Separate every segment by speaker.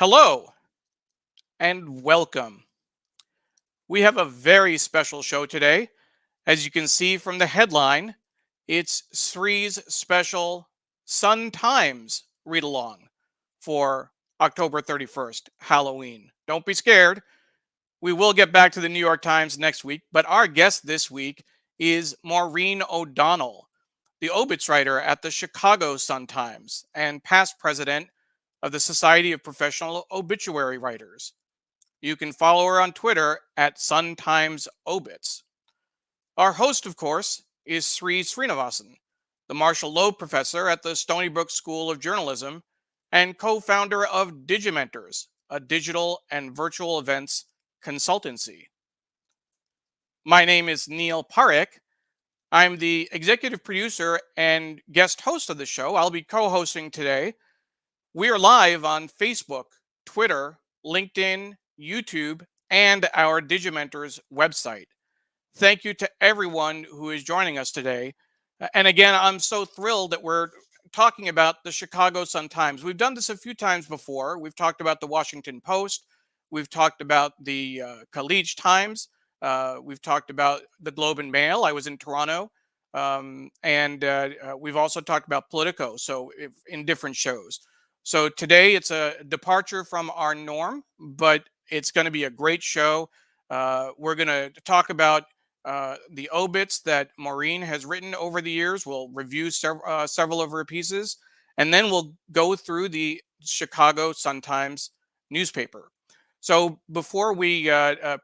Speaker 1: Hello and welcome. We have a very special show today. As you can see from the headline, it's Sree's special Sun Times read along for October 31st, Halloween. Don't be scared. We will get back to the New York Times next week, but our guest this week is Maureen O'Donnell, the Obits writer at the Chicago Sun-Times and past president of the Society of Professional Obituary Writers. You can follow her on Twitter at SunTimesObits. Our host, of course, is Sree Srinivasan, the Marshall Loeb Professor at the Stony Brook School of Journalism and co-founder of Digimentors, a digital and virtual events consultancy. My name is Neil Parekh. I'm the executive producer and guest host of the show. I'll be co-hosting today. We are live on Facebook, Twitter, LinkedIn, YouTube, and our Digimentors website. Thank you to everyone who is joining us today. And again, I'm so thrilled that we're talking about the Chicago Sun-Times. We've done this a few times before. We've talked about the Washington Post. We've talked about the Khaleej Times. We've talked about the Globe and Mail. I was in Toronto. And we've also talked about Politico, so in different shows. So today it's a departure from our norm, but it's going to be a great show. We're going to talk about the obits that Maureen has written over the years. We'll review several of her pieces, and then we'll go through the Chicago Sun-Times newspaper. So before we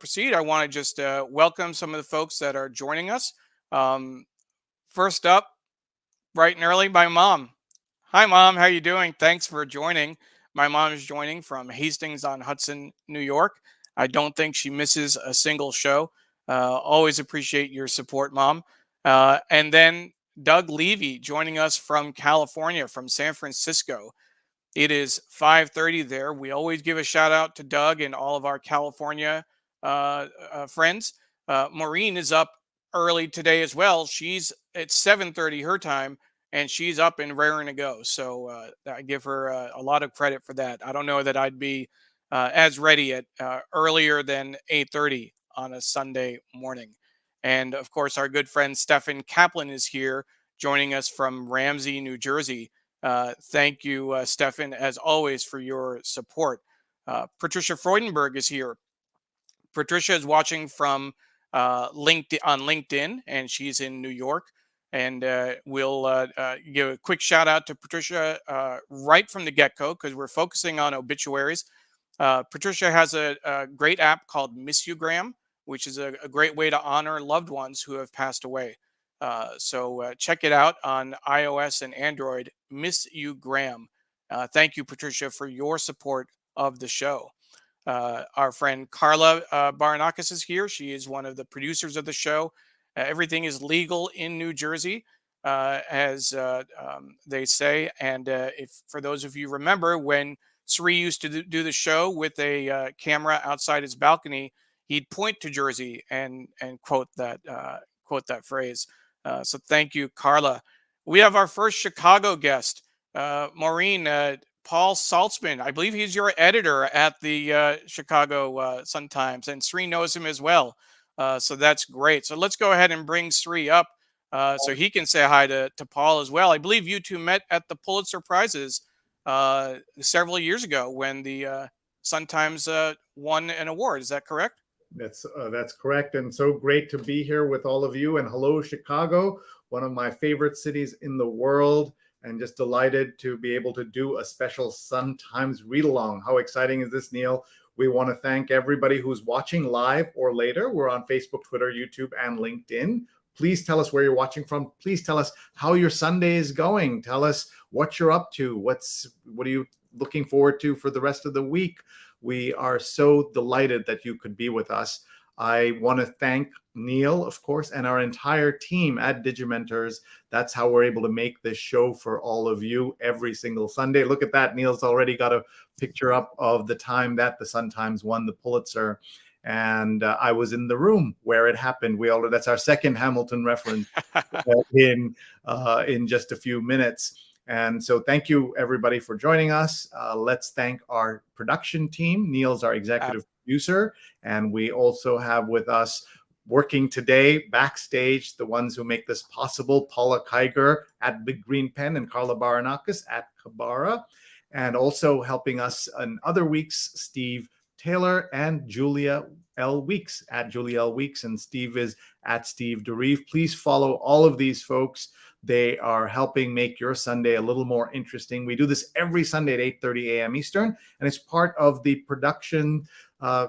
Speaker 1: proceed, I want to just welcome some of the folks that are joining us. First up, bright and early, my mom. Hi, Mom. How are you doing? Thanks for joining. My mom is joining from Hastings-on-Hudson, New York. I don't think she misses a single show. Always appreciate your support, Mom. And then Doug Levy joining us from California, from San Francisco. It is 5:30 there. We always give a shout out to Doug and all of our California friends. Maureen is up early today as well. She's at 7:30 her time, and she's up and raring to go. So I give her a lot of credit for that. I don't know that I'd be as ready at earlier than 8:30 on a Sunday morning. And of course, our good friend Stefan Kaplan is here joining us from Ramsey, New Jersey. Thank you, Stefan, as always, for your support. Patricia Freudenberg is here. Patricia is watching from LinkedIn, and she's in New York. And we'll give a quick shout out to Patricia right from the get-go because we're focusing on obituaries. Patricia has a great app called Missugram, which is a great way to honor loved ones who have passed away. So check it out on iOS and Android, Missugram. Thank you, Patricia, for your support of the show. Our friend Carla Baranakis is here. She is one of the producers of the show. Everything is legal in New Jersey, as they say. And if for those of you remember, when Sree used to do the show with a camera outside his balcony, he'd point to Jersey and quote that phrase. So thank you, Carla. We have our first Chicago guest, Maureen. Paul Saltzman, I believe he's your editor at the Chicago Sun-Times, and Sree knows him as well. So that's great. So let's go ahead and bring Sree up so he can say hi to Paul as well. I believe you two met at the Pulitzer Prizes several years ago when the Sun-Times won an award. Is that correct?
Speaker 2: That's correct. And so great to be here with all of you. And hello, Chicago, one of my favorite cities in the world. And just delighted to be able to do a special Sun-Times read-along. How exciting is this, Neil? We want to thank everybody who's watching live or later. We're on Facebook, Twitter, YouTube, and LinkedIn. Please tell us where you're watching from. Please tell us how your Sunday is going. Tell us what you're up to. What are you looking forward to for the rest of the week? We are so delighted that you could be with us. I want to thank Neil, of course, and our entire team at Digimentors. That's how we're able to make this show for all of you every single Sunday. Look at that. Neil's already got a picture up of the time that the Sun-Times won the Pulitzer. And I was in the room where it happened. That's our second Hamilton reference in just a few minutes. And so thank you, everybody, for joining us. Let's thank our production team. Neil's our executive producer. And we also have with us working today backstage, the ones who make this possible, Paula Kiger at Big Green Pen and Carla Baranakis at Kabara. And also helping us in other weeks, Steve Taylor and Julia L. Weeks at Julia L. Weeks. And Steve is at Steve DeReeve. Please follow all of these folks. They are helping make your Sunday a little more interesting. We do this every Sunday at 8:30 a.m. Eastern, and it's part of the production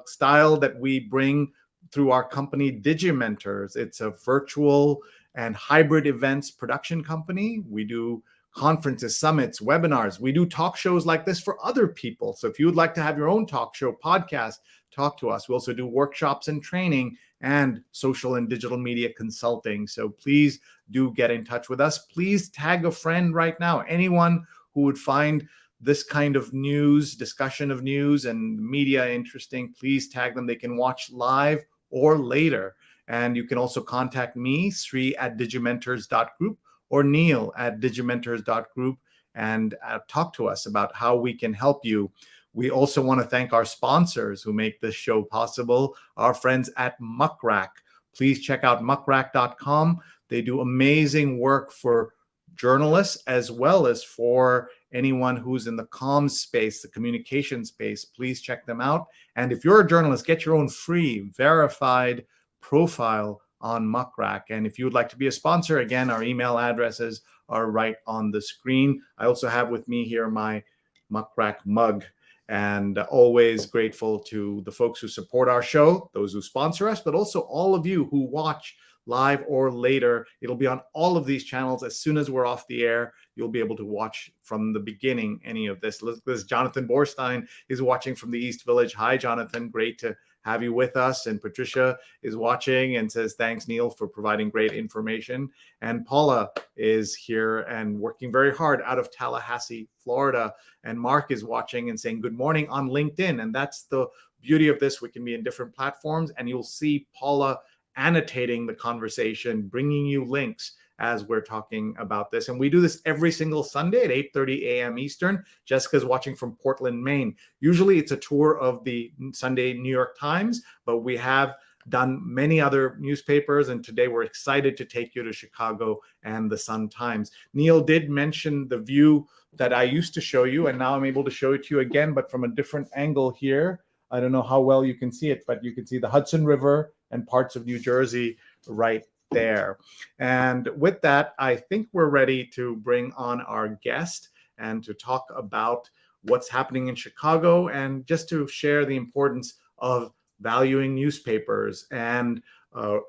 Speaker 2: style that we bring through our company Digimentors. It's a virtual and hybrid events production company. We do conferences, summits, webinars. We do talk shows like this for other people. So if you would like to have your own talk show, podcast, talk to us. We also do workshops and training and social and digital media consulting. So please do get in touch with us. Please tag a friend right now. Anyone who would find this kind of news, discussion of news and media interesting, please tag them. They can watch live or later. And you can also contact me, Sree at digimentors.group, or Neil at digimentors.group, and talk to us about how we can help you. We also want to thank our sponsors who make this show possible, our friends at Muckrack. Please check out muckrack.com. They do amazing work for journalists as well as for anyone who's in the comms space, the communication space. Please check them out. And if you're a journalist, get your own free verified profile on Muckrack. And if you would like to be a sponsor, again, our email addresses are right on the screen. I also have with me here my Muckrack mug, and always grateful to the folks who support our show, those who sponsor us, but also all of you who watch live or later. It'll be on all of these channels. As soon as we're off the air, you'll be able to watch from the beginning any of this. This Jonathan Borstein is watching from the East Village. Hi, Jonathan. Great to have you with us. And Patricia is watching and says, thanks, Neil, for providing great information. And Paula is here and working very hard out of Tallahassee, Florida. And Mark is watching and saying good morning on LinkedIn. And that's the beauty of this. We can be in different platforms, and you'll see Paula annotating the conversation, bringing you links as we're talking about this. And we do this every single Sunday at 8:30 a.m. Eastern. Jessica's watching from Portland, Maine. Usually it's a tour of the Sunday New York Times, but we have done many other newspapers, and today we're excited to take you to Chicago and the Sun-Times. Neil did mention the view that I used to show you, and now I'm able to show it to you again, but from a different angle here. I don't know how well you can see it, but you can see the Hudson River and parts of New Jersey right there. And with that, I think we're ready to bring on our guest and to talk about what's happening in Chicago, and just to share the importance of valuing newspapers and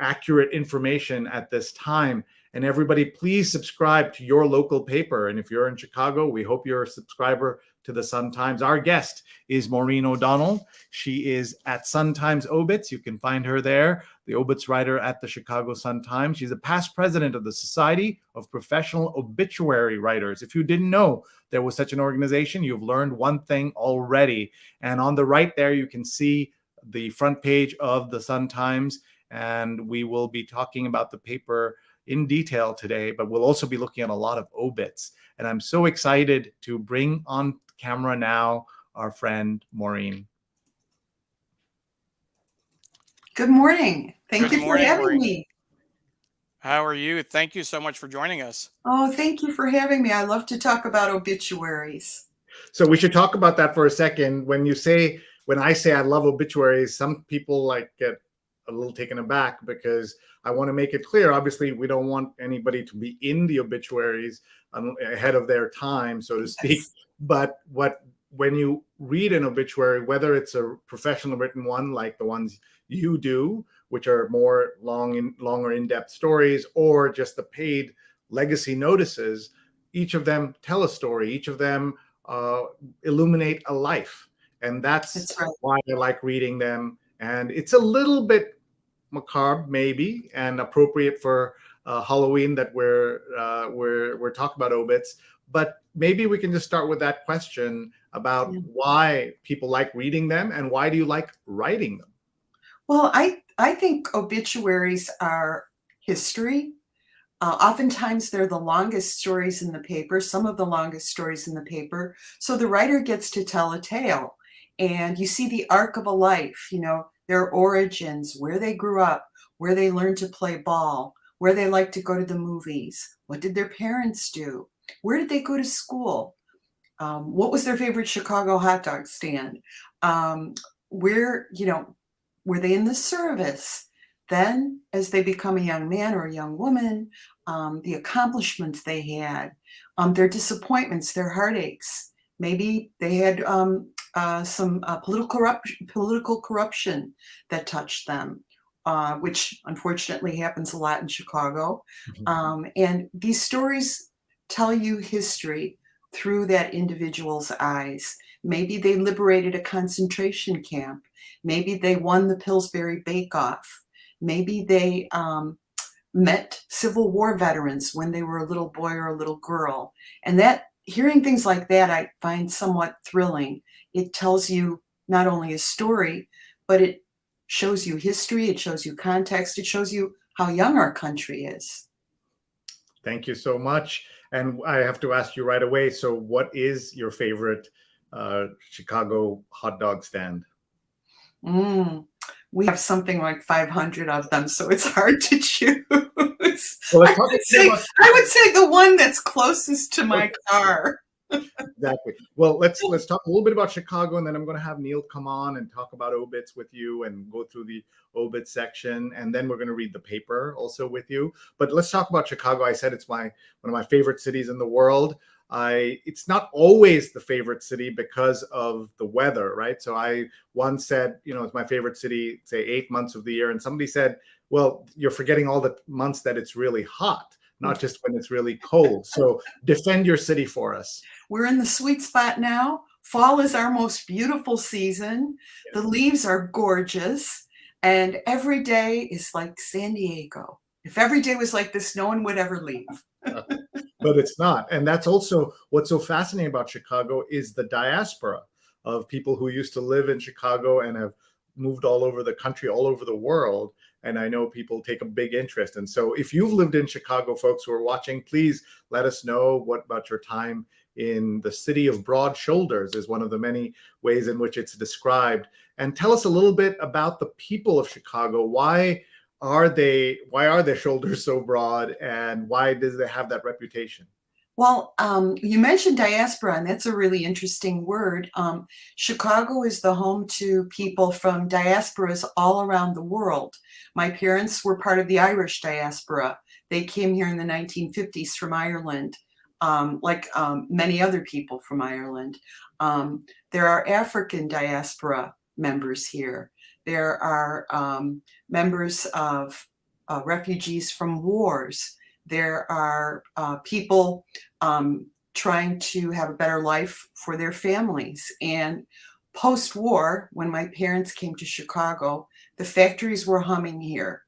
Speaker 2: accurate information at this time. And everybody, please subscribe to your local paper. And if you're in Chicago, we hope you're a subscriber to the Sun-Times. Our guest is Maureen O'Donnell. She is at Sun-Times Obits. You can find her there, the Obits writer at the Chicago Sun-Times. She's a past president of the Society of Professional Obituary Writers. If you didn't know there was such an organization, you've learned one thing already. And on the right there, you can see the front page of the Sun-Times. And we will be talking about the paper in detail today, but we'll also be looking at a lot of obits. And I'm so excited to bring on camera now our friend Maureen.
Speaker 3: Good morning. Thank you for having
Speaker 1: Maureen.
Speaker 3: me.
Speaker 1: How are you? Thank you so much for joining us.
Speaker 3: Oh, thank you for having me. I love to talk about obituaries.
Speaker 2: So we should talk about that for a second. When I say I love obituaries, some people get a little taken aback, because I want to make it clear. Obviously, we don't want anybody to be in the obituaries ahead of their time, so to speak. Yes. But when you read an obituary, whether it's a professional written one like the ones you do, which are more longer in-depth stories, or just the paid legacy notices, each of them tell a story. Each of them illuminate a life, and that's right. Why I like reading them. And it's a little bit macabre, maybe, and appropriate for Halloween that we're talking about obits. But maybe we can just start with that question about why people like reading them, and why do you like writing them?
Speaker 3: Well, I think obituaries are history. Oftentimes, they're the longest stories in the paper, some of the longest stories in the paper. So the writer gets to tell a tale. And you see the arc of a life, their origins, where they grew up, where they learned to play ball, where they like to go to the movies. What did their parents do? Where did they go to school? What was their favorite Chicago hot dog stand? Where, were they in the service? Then, as they become a young man or a young woman, the accomplishments they had, their disappointments, their heartaches. Maybe they had some political corruption that touched them, which unfortunately happens a lot in Chicago. And these stories tell you history through that individual's eyes. Maybe they liberated a concentration camp. Maybe they won the Pillsbury Bake-Off. Maybe they met Civil War veterans when they were a little boy or a little girl. And hearing things like that, I find somewhat thrilling. It tells you not only a story, but it shows you history, it shows you context, it shows you how young our country is.
Speaker 2: Thank you so much. And I have to ask you right away, so what is your favorite Chicago hot dog stand?
Speaker 3: We have something like 500 of them, so it's hard to choose.
Speaker 2: Well,
Speaker 3: I would say the one that's closest to my car.
Speaker 2: Exactly. Well, let's talk a little bit about Chicago, and then I'm going to have Neil come on and talk about Obits with you and go through the Obits section, and then we're going to read the paper also with you. But let's talk about Chicago. I said it's one of my favorite cities in the world. It's not always the favorite city because of the weather, right? So I once said, it's my favorite city, say 8 months of the year, and somebody said, well, you're forgetting all the months that it's really hot, not just when it's really cold. So defend your city for us.
Speaker 3: We're in the sweet spot now. Fall is our most beautiful season. The leaves are gorgeous. And every day is like San Diego. If every day was like this, no one would ever leave.
Speaker 2: But it's not. And that's also what's so fascinating about Chicago is the diaspora of people who used to live in Chicago and have moved all over the country, all over the world. And I know people take a big interest. And so if you've lived in Chicago, folks who are watching, please let us know what about your time in the city of broad shoulders is one of the many ways in which it's described. And tell us a little bit about the people of Chicago. Why are their shoulders so broad, and why does they have that reputation?
Speaker 3: Well, you mentioned diaspora, and that's a really interesting word. Chicago is the home to people from diasporas all around the world. My parents were part of the Irish diaspora. They came here in the 1950s from Ireland, like many other people from Ireland. There are African diaspora members here. There are members of refugees from wars. There are people trying to have a better life for their families. And post-war, when my parents came to Chicago, the factories were humming here.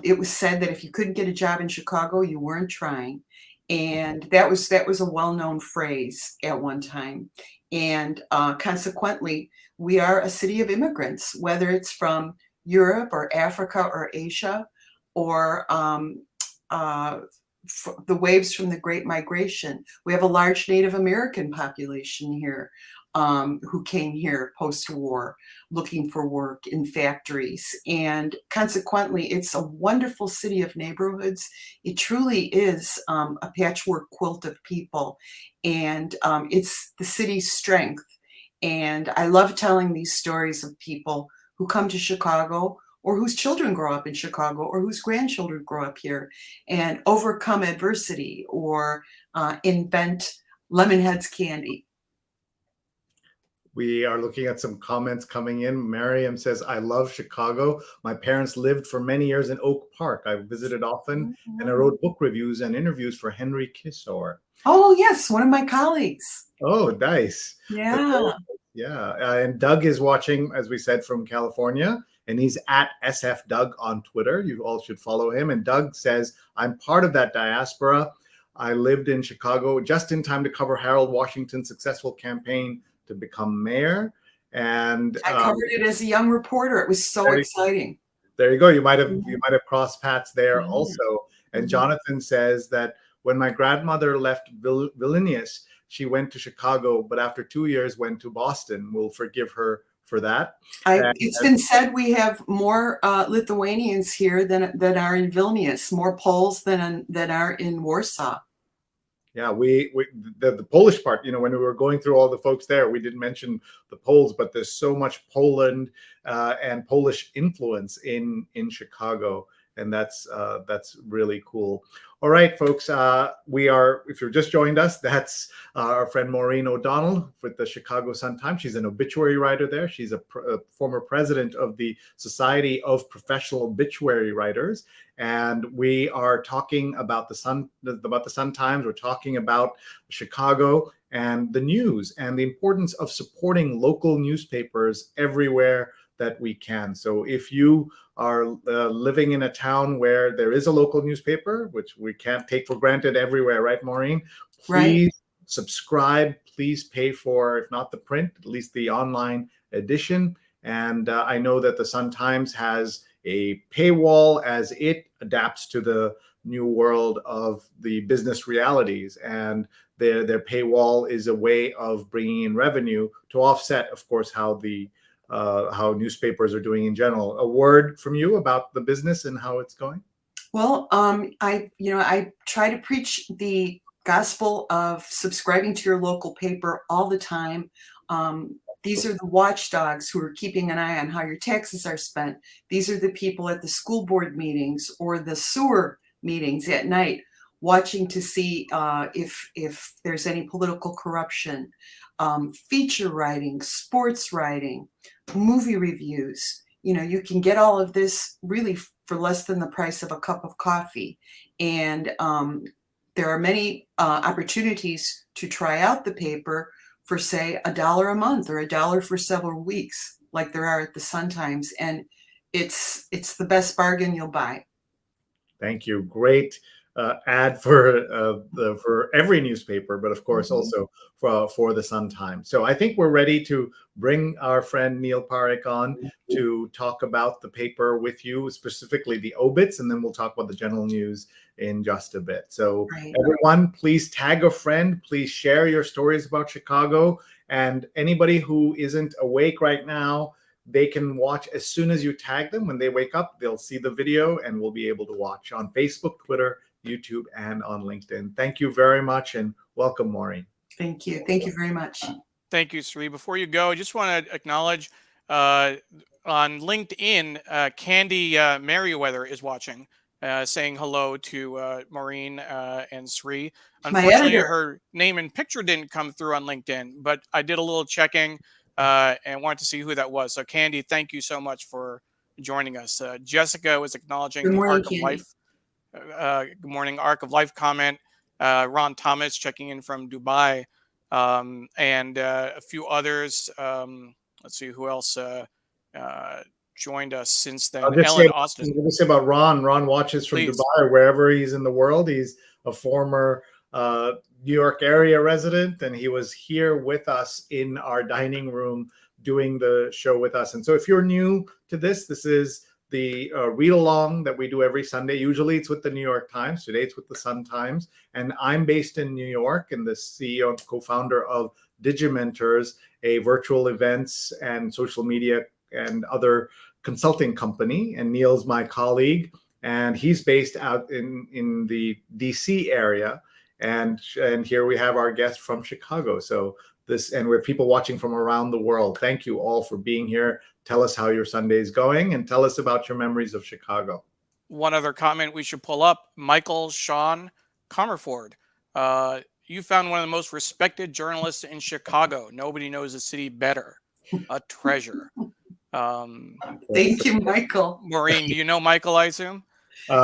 Speaker 3: It was said that if you couldn't get a job in Chicago, you weren't trying. And that was a well-known phrase at one time. And consequently, we are a city of immigrants, whether it's from Europe or Africa or Asia, or the waves from the Great Migration. We have a large Native American population here who came here post-war looking for work in factories. And consequently, it's a wonderful city of neighborhoods. It truly is a patchwork quilt of people. And it's the city's strength. And I love telling these stories of people who come to Chicago, or whose children grow up in Chicago, or whose grandchildren grow up here and overcome adversity or invent Lemonheads candy.
Speaker 2: We are looking at some comments coming in. Miriam says, I love Chicago. My parents lived for many years in Oak Park. I visited often, and I wrote book reviews and interviews for Henry Kissor.
Speaker 3: Oh, yes, one of my colleagues.
Speaker 2: Oh, nice.
Speaker 3: Yeah.
Speaker 2: Yeah. And Doug is watching, as we said, from California, and he's at SF Doug on Twitter. You all should follow him. And Doug says, I'm part of that diaspora. I lived in Chicago just in time to cover Harold Washington's successful campaign to become mayor. And
Speaker 3: I covered it as a young reporter. It was so exciting.
Speaker 2: There you go. You might have crossed paths there also. And Jonathan says that when my grandmother left Vilnius, she went to Chicago, but after 2 years went to Boston. We'll forgive her for that.
Speaker 3: It's been said we have more Lithuanians here than are in Vilnius, more Poles than are in Warsaw.
Speaker 2: Yeah, the Polish part, you know, when we were going through all the folks there, we didn't mention the Poles, but there's so much Poland and Polish influence in Chicago, and that's really cool. All right, folks, if you've just joined us, that's our friend Maureen O'Donnell with the Chicago Sun-Times. She's an obituary writer there. She's a former president of the Society of Professional Obituary Writers. And we are talking about the Sun-Times. We're talking about Chicago and the news and the importance of supporting local newspapers everywhere that we can. So if you are living in a town where there is a local newspaper, which we can't take for granted everywhere, right, Maureen? Please subscribe. Please pay for, if not the print, at least the online edition. And I know that the Sun-Times has a paywall as it adapts to the new world of the business realities, and their paywall is a way of bringing in revenue to offset, of course, how newspapers are doing in general. A word from you about the business and how it's going?
Speaker 3: Well, I try to preach the gospel of subscribing to your local paper all the time. These are the watchdogs who are keeping an eye on how your taxes are spent. These are the people at the school board meetings or the sewer meetings at night, watching to see if there's any political corruption, feature writing, sports writing, movie reviews. You know, you can get all of this really for less than the price of a cup of coffee. And there are many opportunities to try out the paper for, say, $1 a month or $1 for several weeks, like there are at the Sun-Times. And it's the best bargain you'll buy.
Speaker 2: Thank you. Great ad for every newspaper, but of course also for the Sun-Times. So I think we're ready to bring our friend Neil Parekh on to talk about the paper with you, specifically the Obits, and then we'll talk about the general news in just a bit. So everyone, please tag a friend, please share your stories about Chicago, and anybody who isn't awake right now, they can watch as soon as you tag them. When they wake up, they'll see the video and we'll be able to watch on Facebook, Twitter, YouTube, and on LinkedIn. Thank you very much, and welcome, Maureen.
Speaker 3: Thank you. Thank you very much.
Speaker 1: Thank you, Sree. Before you go, I just want to acknowledge on LinkedIn, Candy Merriweather is watching, saying hello to Maureen and Sree. Unfortunately, her name and picture didn't come through on LinkedIn, but I did a little checking and wanted to see who that was. So, Candy, thank you so much for joining us. Jessica was acknowledging the Arc of Life. Good morning, Arc of Life comment. Ron Thomas checking in from Dubai, and a few others. Let's see who else joined us since then. Ellen Austin.
Speaker 2: Let me say about Ron. Ron watches from Dubai, wherever he's in the world. He's a former New York area resident, and he was here with us in our dining room doing the show with us. And so if you're new to this is the read along that we do every Sunday. Usually it's with the New York Times. Today it's with the Sun-Times. And I'm based in New York and the CEO and co-founder of Digimentors, a virtual events and social media and other consulting company. And Neil's my colleague, and he's based out in the DC area. And here we have our guest from Chicago. So and we have people watching from around the world. Thank you all for being here. Tell us how your Sunday is going and tell us about your memories of Chicago.
Speaker 1: One other comment we should pull up, Michael Sean Comerford. You found one of the most respected journalists in Chicago. Nobody knows the city better. A treasure.
Speaker 3: Thank you, Michael.
Speaker 1: Maureen, do you know Michael, I assume?
Speaker 3: We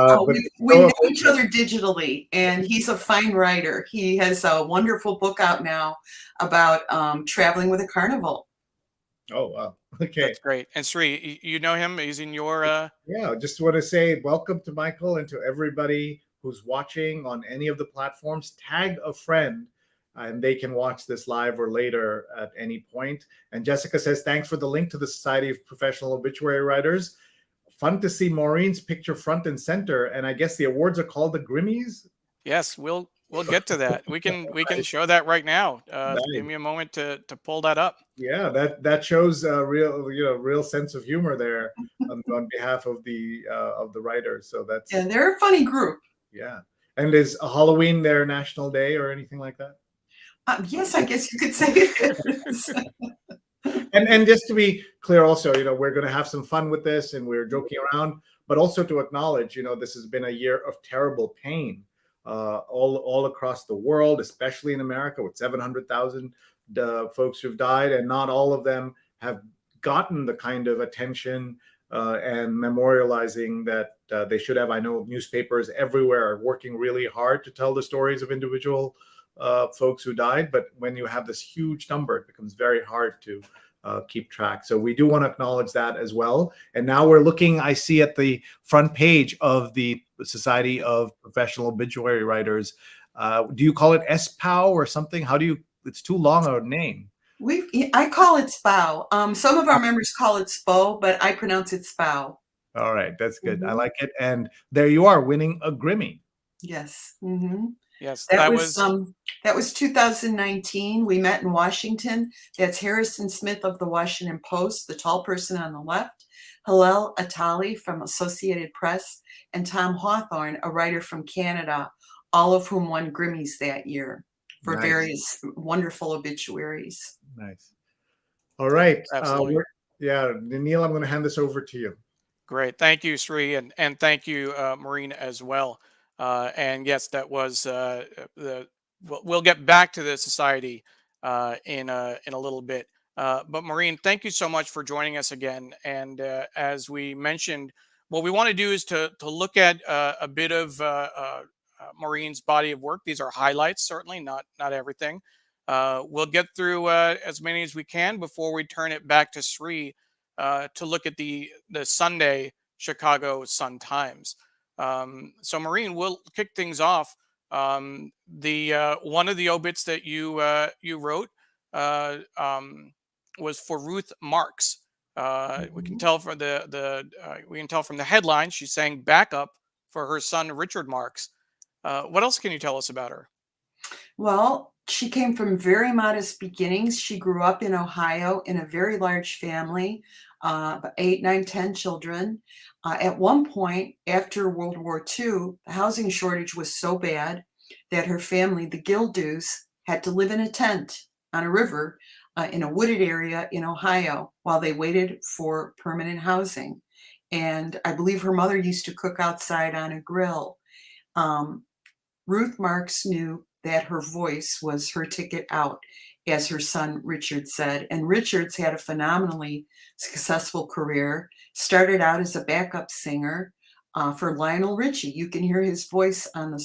Speaker 3: know each other digitally, and he's a fine writer. He has a wonderful book out now about traveling with a carnival.
Speaker 2: Oh, wow. Okay.
Speaker 1: That's great. And Sree, you know him? He's in your...
Speaker 2: Yeah, just want to say welcome to Michael and to everybody who's watching on any of the platforms. Tag a friend, and they can watch this live or later at any point. And Jessica says, thanks for the link to the Society of Professional Obituary Writers. fun to see Maureen's picture front and center. And I guess the awards are called the Grimmies.
Speaker 1: Yes, we'll get to that. We can show that right now. Give
Speaker 2: Nice.
Speaker 1: me a moment to pull that up.
Speaker 2: Yeah, that shows a real sense of humor there on behalf of the writers. So that's
Speaker 3: they're a funny group.
Speaker 2: Yeah. And is Halloween their national day or anything like that?
Speaker 3: Yes, I guess you could say it is.
Speaker 2: And just to be clear, also, we're going to have some fun with this, and we're joking around, but also to acknowledge, this has been a year of terrible pain, all across the world, especially in America, with 700,000 folks who've died, and not all of them have gotten the kind of attention and memorializing that they should have. I know newspapers everywhere are working really hard to tell the stories of individual folks who died, but when you have this huge number, it becomes very hard to keep track. So we do want to acknowledge that as well. And now we're looking, I see at the front page of the Society of Professional Obituary Writers. Do you call it SPOW or something? How do you? It's too long a name.
Speaker 3: I call it SPOW. Some of our members call it SPO, but I pronounce it SPOW.
Speaker 2: All right, that's good. I like it. And there you are, winning a Grimmy.
Speaker 3: Yes.
Speaker 1: Yes,
Speaker 3: that was 2019. We met in Washington. That's Harrison Smith of the Washington Post, the tall person on the left, Hillel Atali from Associated Press, and Tom Hawthorne, a writer from Canada, all of whom won Grammys that year for various wonderful obituaries.
Speaker 2: Nice. All right.
Speaker 1: Absolutely.
Speaker 2: Neil, I'm going to hand this over to you.
Speaker 1: Great. Thank you, Sree, and thank you, Maureen, as well. And yes, that was we'll get back to the society in a little bit. But Maureen, thank you so much for joining us again. And as we mentioned, what we want to do is to look at a bit of Maureen's body of work. These are highlights, certainly not everything. We'll get through as many as we can before we turn it back to Sree to look at the Sunday Chicago Sun-Times. So Maureen, we'll kick things off. The one of the obits that you wrote was for Ruth Marks. We can tell from the headline she sang backup for her son Richard Marks. What else can you tell us about her?
Speaker 3: Well, she came from very modest beginnings. She grew up in Ohio in a very large family, 8, 9, 10 children. At one point, after World War II, the housing shortage was so bad that her family, the Gildews, had to live in a tent on a river in a wooded area in Ohio while they waited for permanent housing. And I believe her mother used to cook outside on a grill. Ruth Marks knew that her voice was her ticket out, as her son Richard said. And Richard's had a phenomenally successful career. Started out as a backup singer for Lionel Richie. You can hear his voice on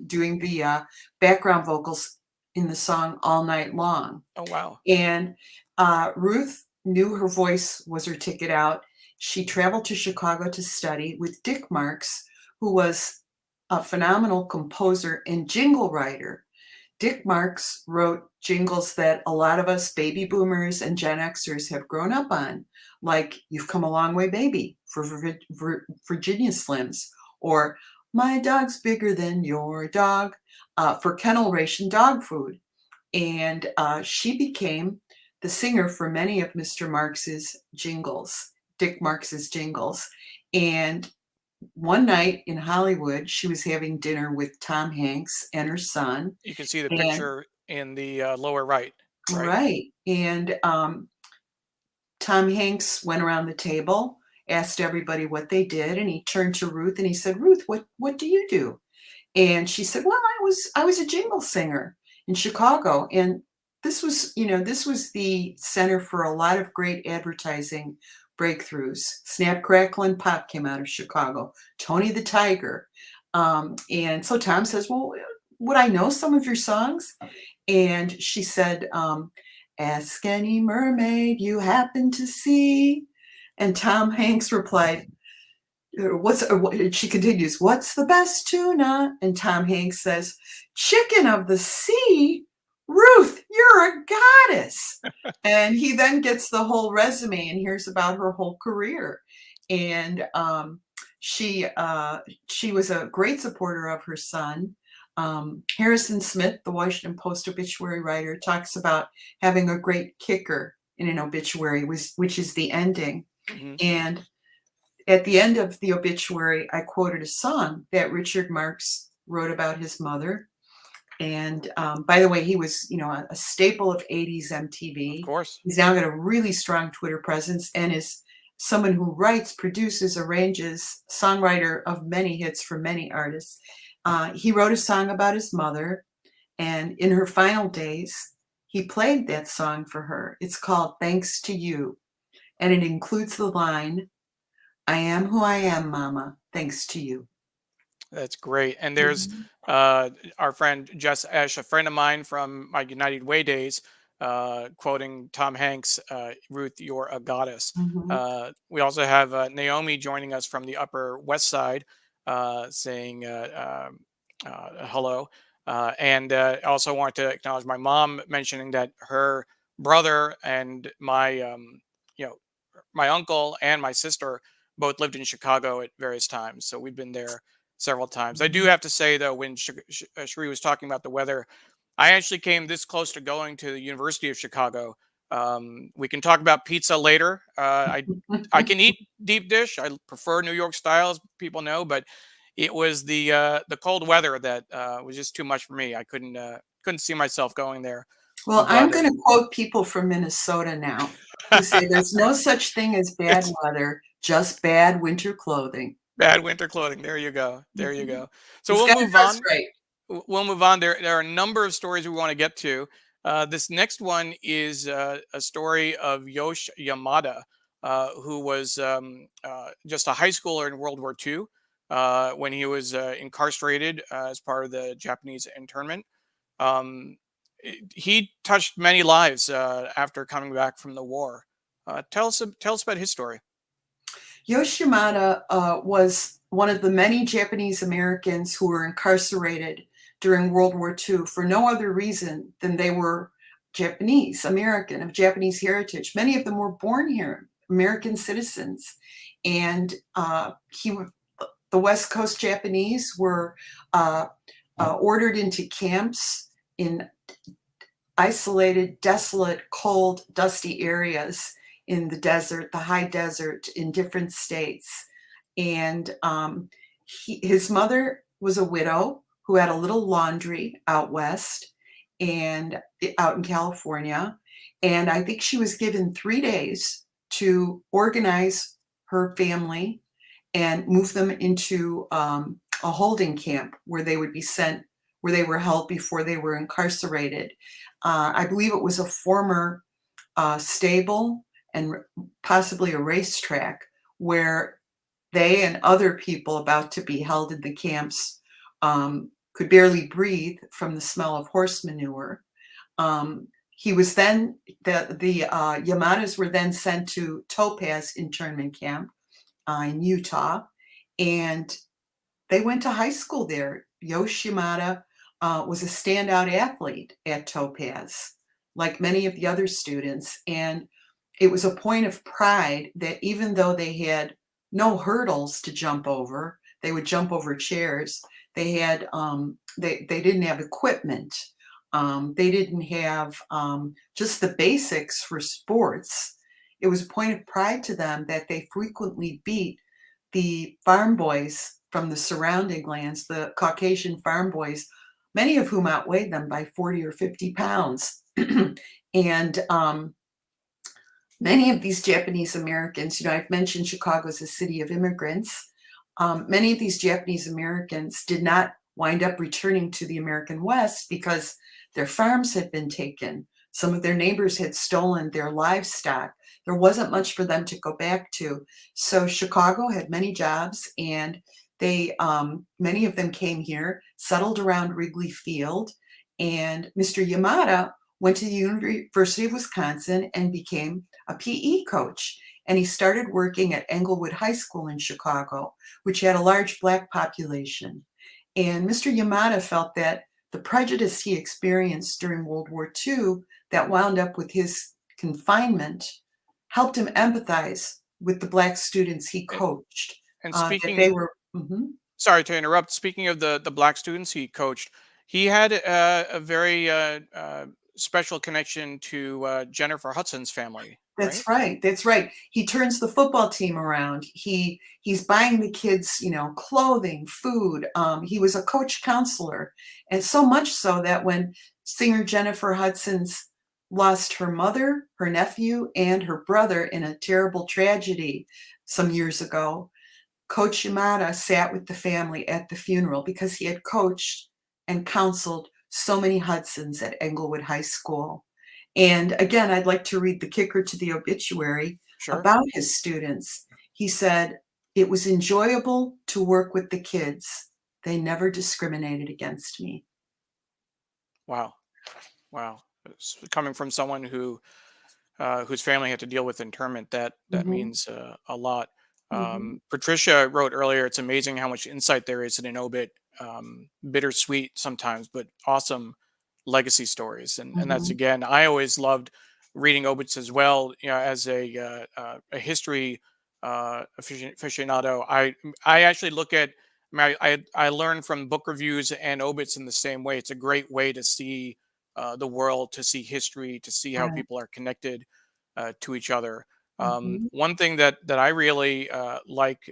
Speaker 3: doing the background vocals in the song All Night Long.
Speaker 1: Oh, wow.
Speaker 3: And Ruth knew her voice was her ticket out. She traveled to Chicago to study with Dick Marks, who was a phenomenal composer and jingle writer. Dick Marks wrote jingles that a lot of us baby boomers and Gen Xers have grown up on, like You've Come a Long Way, Baby for Virginia Slims, or My Dog's Bigger Than Your Dog for kennel ration dog food. And she became the singer for many of Mr. Marks's jingles, Dick Marks's jingles. And one night in Hollywood, she was having dinner with Tom Hanks and her son.
Speaker 1: You can see the picture in the lower right.
Speaker 3: Right. And Tom Hanks went around the table, asked everybody what they did, and he turned to Ruth and he said, "Ruth, what do you do?" And she said, "Well, I was a jingle singer in Chicago." And this was the center for a lot of great advertising breakthroughs. Snap, Crackle, and Pop came out of Chicago. Tony the Tiger. And so Tom says, "Well, would I know some of your songs?" And she said, "Ask any mermaid you happen to see." And Tom Hanks replied, she continues, "What's the best tuna?" And Tom Hanks says, "Chicken of the sea? Ruth, you're a goddess." And he then gets the whole resume and hears about her whole career. And she was a great supporter of her son. Harrison Smith, the Washington Post obituary writer, talks about having a great kicker in an obituary, which is the ending.
Speaker 1: Mhm.
Speaker 3: And at the end of the obituary, I quoted a song that Richard Marks wrote about his mother. And by the way, he was, a staple of 80s
Speaker 1: Of
Speaker 3: MTV.
Speaker 1: course.
Speaker 3: He's now got a really strong Twitter presence and is someone who writes, produces, arranges, songwriter of many hits for many artists. He wrote a song about his mother, and in her final days, he played that song for her. It's called Thanks to You, and it includes the line, I am who I am, Mama, thanks to you.
Speaker 1: That's great. And there's our friend Jess Esch, a friend of mine from my United Way days, quoting Tom Hanks, Ruth, you're a goddess.
Speaker 3: Mhm.
Speaker 1: We also have Naomi joining us from the Upper West Side, saying hello. And I also want to acknowledge my mom mentioning that her brother and you know, my uncle and my sister both lived in Chicago at various times. So we've been there several times. I do have to say though, when Sree was talking about the weather, I actually came this close to going to the University of Chicago. We can talk about pizza later. I can eat deep dish. I prefer New York style, as people know, but it was the cold weather that was just too much for me. I couldn't see myself going there.
Speaker 3: Well, I'm
Speaker 1: But
Speaker 3: going to quote people from Minnesota now who say there's no such thing as bad
Speaker 1: it's
Speaker 3: weather, just bad winter clothing.
Speaker 1: bad winter clothing. There you go. There you
Speaker 3: Mhm.
Speaker 1: go. So
Speaker 3: This
Speaker 1: we'll
Speaker 3: guy
Speaker 1: move
Speaker 3: was
Speaker 1: on.
Speaker 3: right.
Speaker 1: We'll move on. There are a number of stories we want to get to. This next one is a story of Yamada, who was just a high schooler in World War II when he was incarcerated as part of the Japanese internment. Um, he touched many lives after coming back from the war. Tell us about his story.
Speaker 3: Yoshimata was one of the many Japanese Americans who were incarcerated during World War II for no other reason than they were Japanese American, of Japanese heritage. Many of them were born here, American citizens. And the West Coast Japanese were ordered into camps in isolated, desolate, cold, dusty areas in the desert, the high desert in different states. And his mother was a widow who had a little laundry out west and out in California. And I think she was given 3 days to organize her family and move them into a holding camp where they would be sent, where they were held before they were incarcerated. I believe it was a former stable and possibly a racetrack where they and other people about to be held in the camps could barely breathe from the smell of horse manure. He was then the Yamadas were then sent to Topaz internment camp in Utah, and they went to high school there. Yoshimata was a standout athlete at Topaz, like many of the other students, and it was a point of pride that even though they had no hurdles to jump over, they would jump over chairs. They had they didn't have equipment. They didn't have just the basics for sports. It was a point of pride to them that they frequently beat the farm boys from the surrounding lands, the Caucasian farm boys, many of whom outweighed them by 40 or 50 pounds. And many of these Japanese Americans, I've mentioned Chicago as a city of immigrants. Many of these Japanese Americans did not wind up returning to the American West because their farms had been taken. Some of their neighbors had stolen their livestock. There wasn't much for them to go back to. So Chicago had many jobs, and they many of them came here, settled around Wrigley Field, and Mr. Yamada went to the University of Wisconsin and became a PE coach. And he started working at Englewood High School in Chicago, which had a large Black population. And Mr. Yamada felt that the prejudice he experienced during World War II that wound up with his confinement helped him empathize with the black students he
Speaker 1: And,
Speaker 3: coached.
Speaker 1: and
Speaker 3: That they
Speaker 1: speaking,
Speaker 3: were. Mhm.
Speaker 1: sorry to interrupt. Speaking of the black students he coached, he had a very special connection to Jennifer Hudson's family, right?
Speaker 3: That's right, that's right. He turns the football team around. He's buying the kids, clothing, food. He was a coach counselor, and so much so that when singer Jennifer Hudson's lost her mother, her nephew, and her brother in a terrible tragedy some years ago, Coach Yamada sat with the family at the funeral because he had coached and counseled so many Hudsons at Englewood High School. And again, I'd like to read the kicker to the obituary
Speaker 1: Sure.
Speaker 3: about his students. He said, "It was enjoyable to work with the kids. They never discriminated against me."
Speaker 1: Wow. Wow. Coming from someone whose family had to deal with internment, that
Speaker 3: Mhm,
Speaker 1: means a lot.
Speaker 3: mhm,
Speaker 1: Patricia wrote earlier, it's amazing how much insight there is in an obit. Bittersweet sometimes, but awesome legacy stories. And that's,
Speaker 3: mhm,
Speaker 1: again, I always loved reading obits as well. As a history aficionado, I actually look at. I learn from book reviews and obits in the same way. It's a great way to see the world, to see history, to see how
Speaker 3: right,
Speaker 1: people are connected to each other.
Speaker 3: mhm,
Speaker 1: One thing that I really like,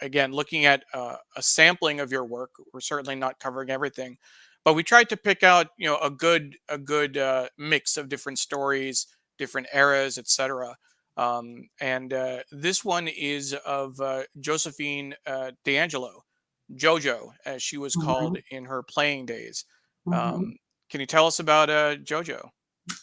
Speaker 1: again, looking at a sampling of your work. We're certainly not covering everything, but we tried to pick out, a good mix of different stories, different eras, etc. And this one is of Josephine DeAngelo, Jojo, as she was called
Speaker 3: mhm,
Speaker 1: in her playing days.
Speaker 3: mhm.
Speaker 1: Um, can you tell us about Jojo?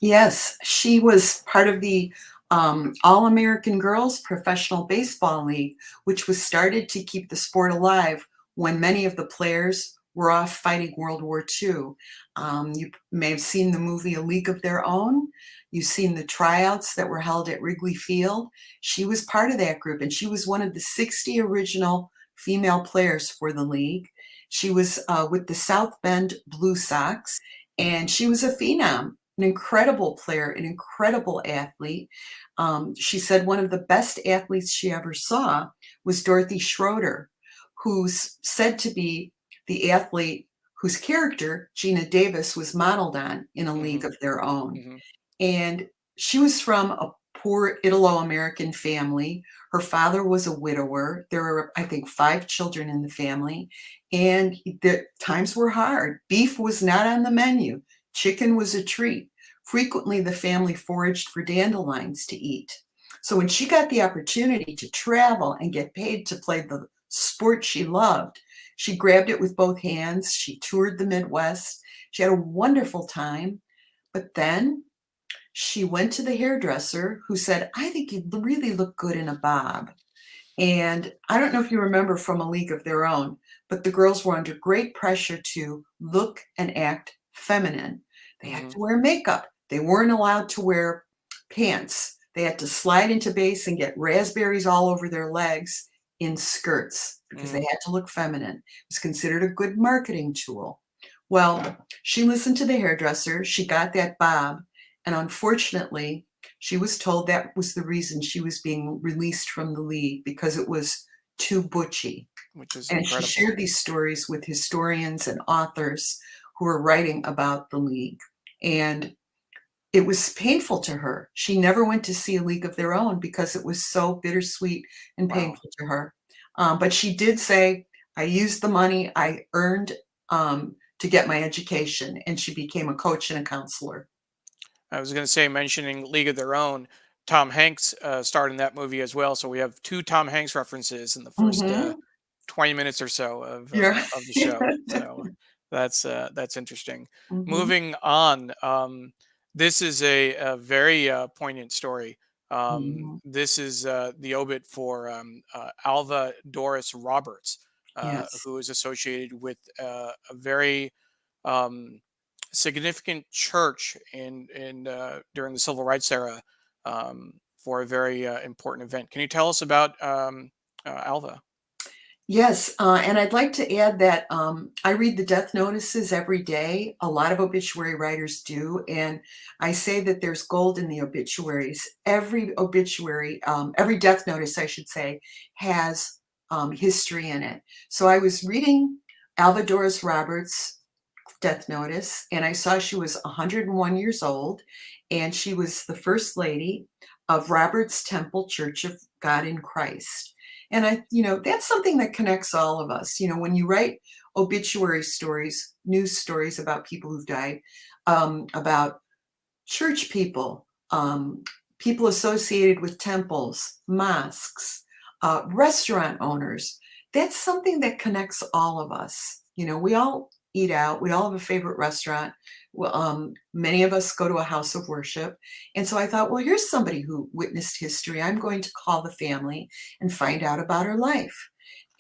Speaker 3: Yes, she was part of the All-American Girls Professional Baseball League, which was started to keep the sport alive when many of the players were off fighting World War II. You may have seen the movie A League of Their Own. You've seen the tryouts that were held at Wrigley Field. She was part of that group, and she was one of the 60 original female players for the league. She was with the South Bend Blue Sox, and she was a phenom, an incredible player, an incredible athlete. She said one of the best athletes she ever saw was Dorothy Schroeder, who's said to be the athlete whose character Gina Davis was modeled on in A League
Speaker 1: Hmm.
Speaker 3: of Their Own.
Speaker 1: Hmm.
Speaker 3: And she was from a poor Italo-American family. Her father was a widower. There were, I think, 5 children in the family, and the times were hard. Beef was not on the menu. Chicken was a treat. Frequently, the family foraged for dandelions to eat. So when she got the opportunity to travel and get paid to play the sport she loved, she grabbed it with both hands. She toured the Midwest. She had a wonderful time. But then she went to the hairdresser who said, "I think you really look good in a bob." And I don't know if you remember from A League of Their Own, but the girls were under great pressure to look and act feminine. They had
Speaker 1: Hmm.
Speaker 3: to wear makeup. They weren't allowed to wear pants. They had to slide into base and get raspberries all over their legs in skirts because they
Speaker 1: Hmm.
Speaker 3: had to look feminine. It was considered a good marketing tool. Well, she listened to the hairdresser. She got that bob. And unfortunately, she was told that was the reason she was being released from the league because it was too butchy.
Speaker 1: Which is
Speaker 3: And she
Speaker 1: incredible.
Speaker 3: shared these stories with historians and authors who were writing about the league. And it was painful to her. She never went to see A League of Their Own because it was so bittersweet and
Speaker 1: Wow.
Speaker 3: painful to her. But she did say, "I used the money I earned to get my education," and she became a coach and a counselor.
Speaker 1: I was going to say, mentioning League of Their Own, Tom Hanks starred in that movie as well. So we have two Tom Hanks references in the first
Speaker 3: Mhm.
Speaker 1: 20 minutes or so
Speaker 3: Yeah.
Speaker 1: of the show. So that's interesting.
Speaker 3: Mhm.
Speaker 1: Moving on, this is a very poignant story.
Speaker 3: Mhm.
Speaker 1: This is the obit for Alva Doris Roberts,
Speaker 3: Yes.
Speaker 1: who is associated with a very um, significant church in during the civil rights era, for a very important event. Can you tell us about Alva?
Speaker 3: Yes, and I'd like to add that I read the death notices every day. A lot of obituary writers do, and I say that there's gold in the obituaries. Every obituary, every death notice, I should say, has history in it. So I was reading Alva Doris Roberts' death notice, and I saw she was 101 years old, and she was the first lady of Roberts Temple Church of God in Christ. And that's something that connects all of us. When you write obituary stories, news stories about people who've died, about church people, people associated with temples, mosques, restaurant owners, that's something that connects all of us. We all eat out, we all have a favorite restaurant. Well, many of us go to a house of worship. And so I thought, well, here's somebody who witnessed history. I'm going to call the family and find out about her life.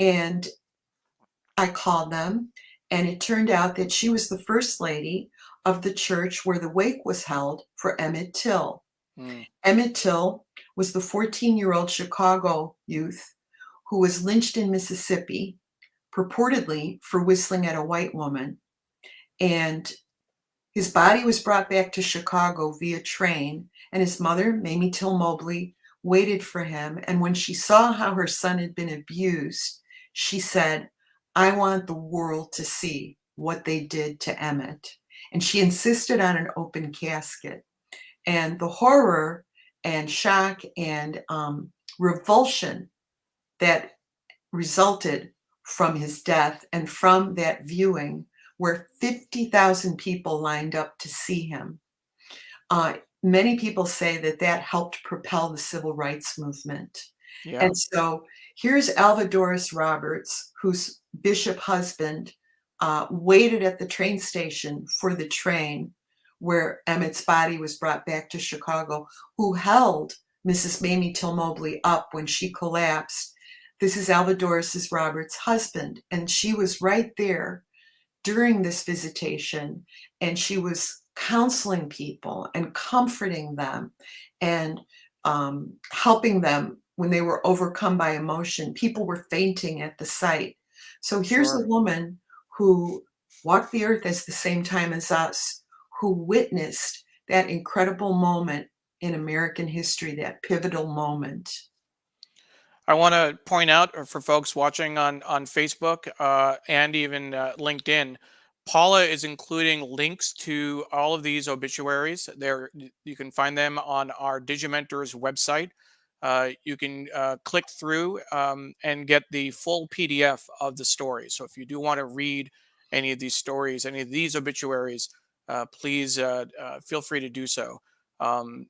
Speaker 3: And I called them, and it turned out that she was the first lady of the church where the wake was held for Emmett Till.
Speaker 1: Mm.
Speaker 3: Emmett Till was the 14-year-old Chicago youth who was lynched in Mississippi, purportedly for whistling at a white woman. And his body was brought back to Chicago via train, and his mother, Mamie Till Mobley, waited for him. And when she saw how her son had been abused, she said, "I want the world to see what they did to Emmett." And she insisted on an open casket. And the horror and shock and revulsion that resulted from his death and from that viewing, where 50,000 people lined up to see him. Many people say that helped propel the civil rights movement.
Speaker 1: Yeah.
Speaker 3: And so here's Alva Doris Roberts, whose bishop husband waited at the train station for the train where Emmett's body was brought back to Chicago, who held Mrs. Mamie Till Mobley up when she collapsed. This is Alva Doris Roberts' husband, and she was right there during this visitation, and she was counseling people and comforting them and helping them when they were overcome by emotion. People were fainting at the sight. So here's a
Speaker 1: Sure.
Speaker 3: woman who walked the earth at the same time as us, who witnessed that incredible moment in American history, that pivotal moment.
Speaker 1: I want to point out for folks watching on Facebook and even LinkedIn, Paula is including links to all of these obituaries. There, you can find them on our Digimentors website. You can click through and get the full PDF of the story. So if you do want to read any of these stories, any of these obituaries, please feel free to do so.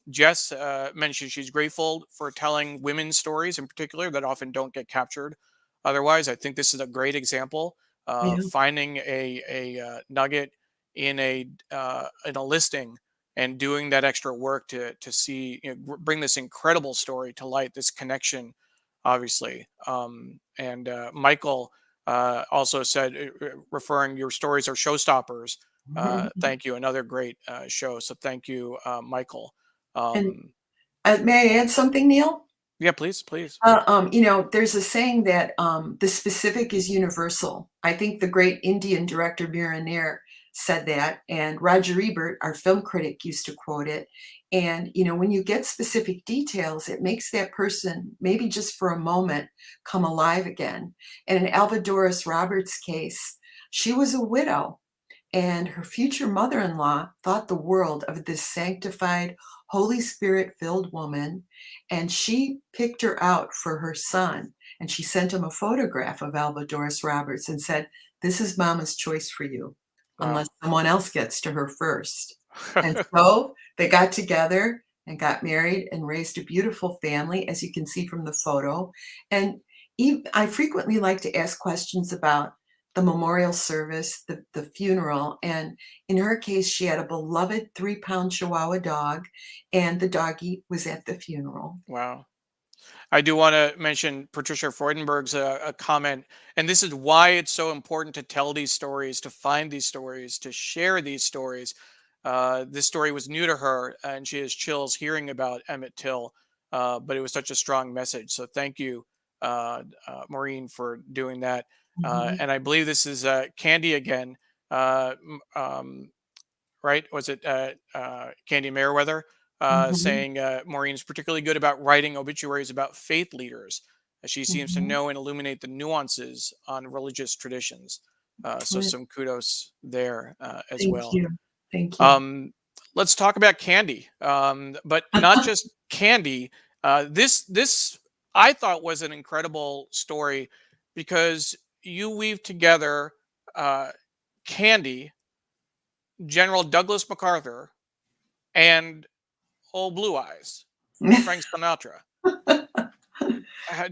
Speaker 1: Jess mentioned she's grateful for telling women's stories in particular that often don't get captured. Otherwise, I think this is a great example.
Speaker 3: Yeah.
Speaker 1: Finding nugget in a listing and doing that extra work to see, bring this incredible story to light, this connection, obviously. And Michael also said, referring, your stories are showstoppers.
Speaker 3: Mhm.
Speaker 1: Thank you. Another great show. So thank you, Michael.
Speaker 3: And
Speaker 1: Um,
Speaker 3: may I add something, Neil?
Speaker 1: yeah, please, please.
Speaker 3: There's a saying that the specific is universal. I think the great Indian director Mira Nair said that, and Roger Ebert, our film critic, used to quote it. And when you get specific details, it makes that person, maybe just for a moment, come alive again. And in Alva Doris Roberts' case, she was a widow, and her future mother-in-law thought the world of this sanctified, Holy Spirit-filled woman, and she picked her out for her son. And she sent him a photograph of Alva Doris Roberts and said, "This is Mama's choice for you, unless
Speaker 1: Wow.
Speaker 3: someone else gets to her first." And so they got together and got married and raised a beautiful family, as you can see from the photo. And I frequently like to ask questions about the memorial service, the funeral. And in her case, she had a beloved 3-pound Chihuahua dog, and the doggie was at the funeral.
Speaker 1: Wow. I do want to mention Patricia Freudenberg's a comment, and this is why it's so important to tell these stories, to find these stories, to share these stories. This story was new to her, and she has chills hearing about Emmett Till, but it was such a strong message. So thank you, Maureen, for doing that.
Speaker 3: Mhm.
Speaker 1: And I believe this is Candy again. Right? Was it Candy Merriweather
Speaker 3: Mhm.
Speaker 1: saying Maureen is particularly good about writing obituaries about faith leaders, as she seems to
Speaker 3: Mhm.
Speaker 1: know and illuminate the nuances on religious traditions. So
Speaker 3: Right.
Speaker 1: some kudos there as
Speaker 3: Thank
Speaker 1: well.
Speaker 3: you. Thank you.
Speaker 1: Um, let's talk about Candy, but not just Candy. This I thought was an incredible story because you weave together uh, Candy, General Douglas MacArthur, and Old Blue Eyes, Frank Sinatra.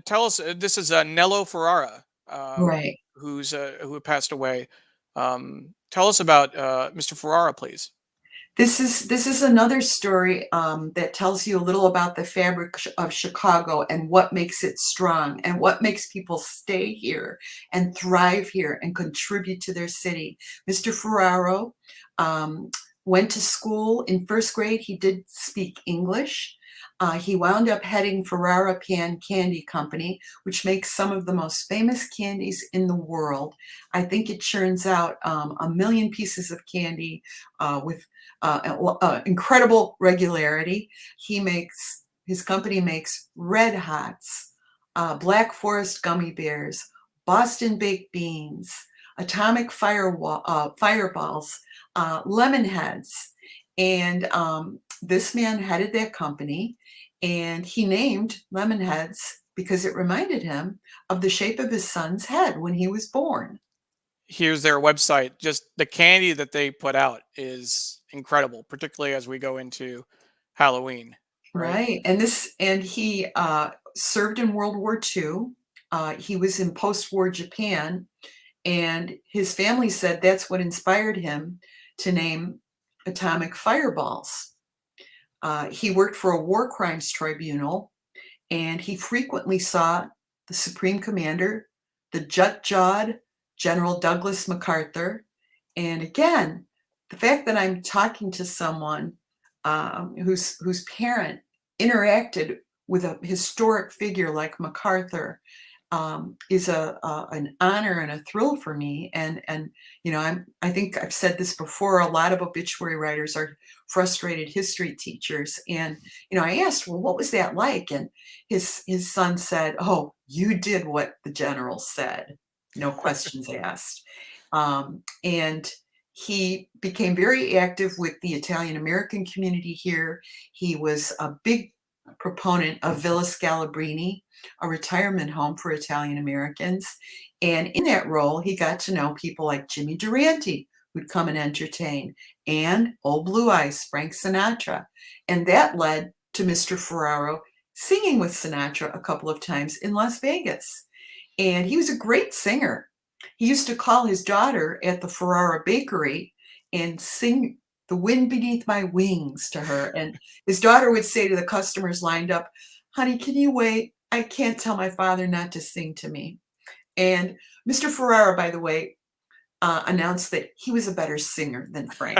Speaker 1: Tell us, this is Nello Ferrara,
Speaker 3: Right.
Speaker 1: who passed away. Tell us about Mr. Ferrara, please.
Speaker 3: This is another story that tells you a little about the fabric of Chicago and what makes it strong and what makes people stay here and thrive here and contribute to their city. Mr. Ferraro um, went to school in first grade. He did speak English. He wound up heading Ferrara Pan Candy Company, which makes some of the most famous candies in the world. I think it churns out 1 million pieces of candy with incredible regularity. His company makes Red Hots, Black Forest gummy bears, Boston baked beans, atomic fireballs, lemon heads, and this man headed that company, and he named lemon heads because it reminded him of the shape of his son's head when he was born.
Speaker 1: Here's their website. Just the candy that they put out is incredible, particularly as we go into Halloween, right?
Speaker 3: Right, and he served in World War II. He was in post-war Japan, and his family said that's what inspired him to name atomic fireballs. He worked for a war crimes tribunal, and he frequently saw the Supreme Commander, the jut-jawed General Douglas MacArthur. And again, the fact that I'm talking to someone whose parent interacted with a historic figure like MacArthur is an honor and a thrill for me. And I think I've said this before. A lot of obituary writers are frustrated history teachers, and I asked, well, what was that like? And his son said, "Oh, you did what the general said, no questions asked." And he became very active with the Italian American community here. He was a big proponent of Villa Scalabrini, a retirement home for Italian Americans. And in that role, he got to know people like Jimmy Durante, who'd come and entertain, and Old Blue Eyes, Frank Sinatra. And that led to Mr. Ferraro singing with Sinatra a couple of times in Las Vegas. And he was a great singer. He used to call his daughter at the Ferrara Bakery and sing "The Wind Beneath My Wings" to her. And his daughter would say to the customers lined up, "Honey, can you wait? I can't tell my father not to sing to me." And Mr. Ferrara, by the way, announced that he was a better singer than Frank.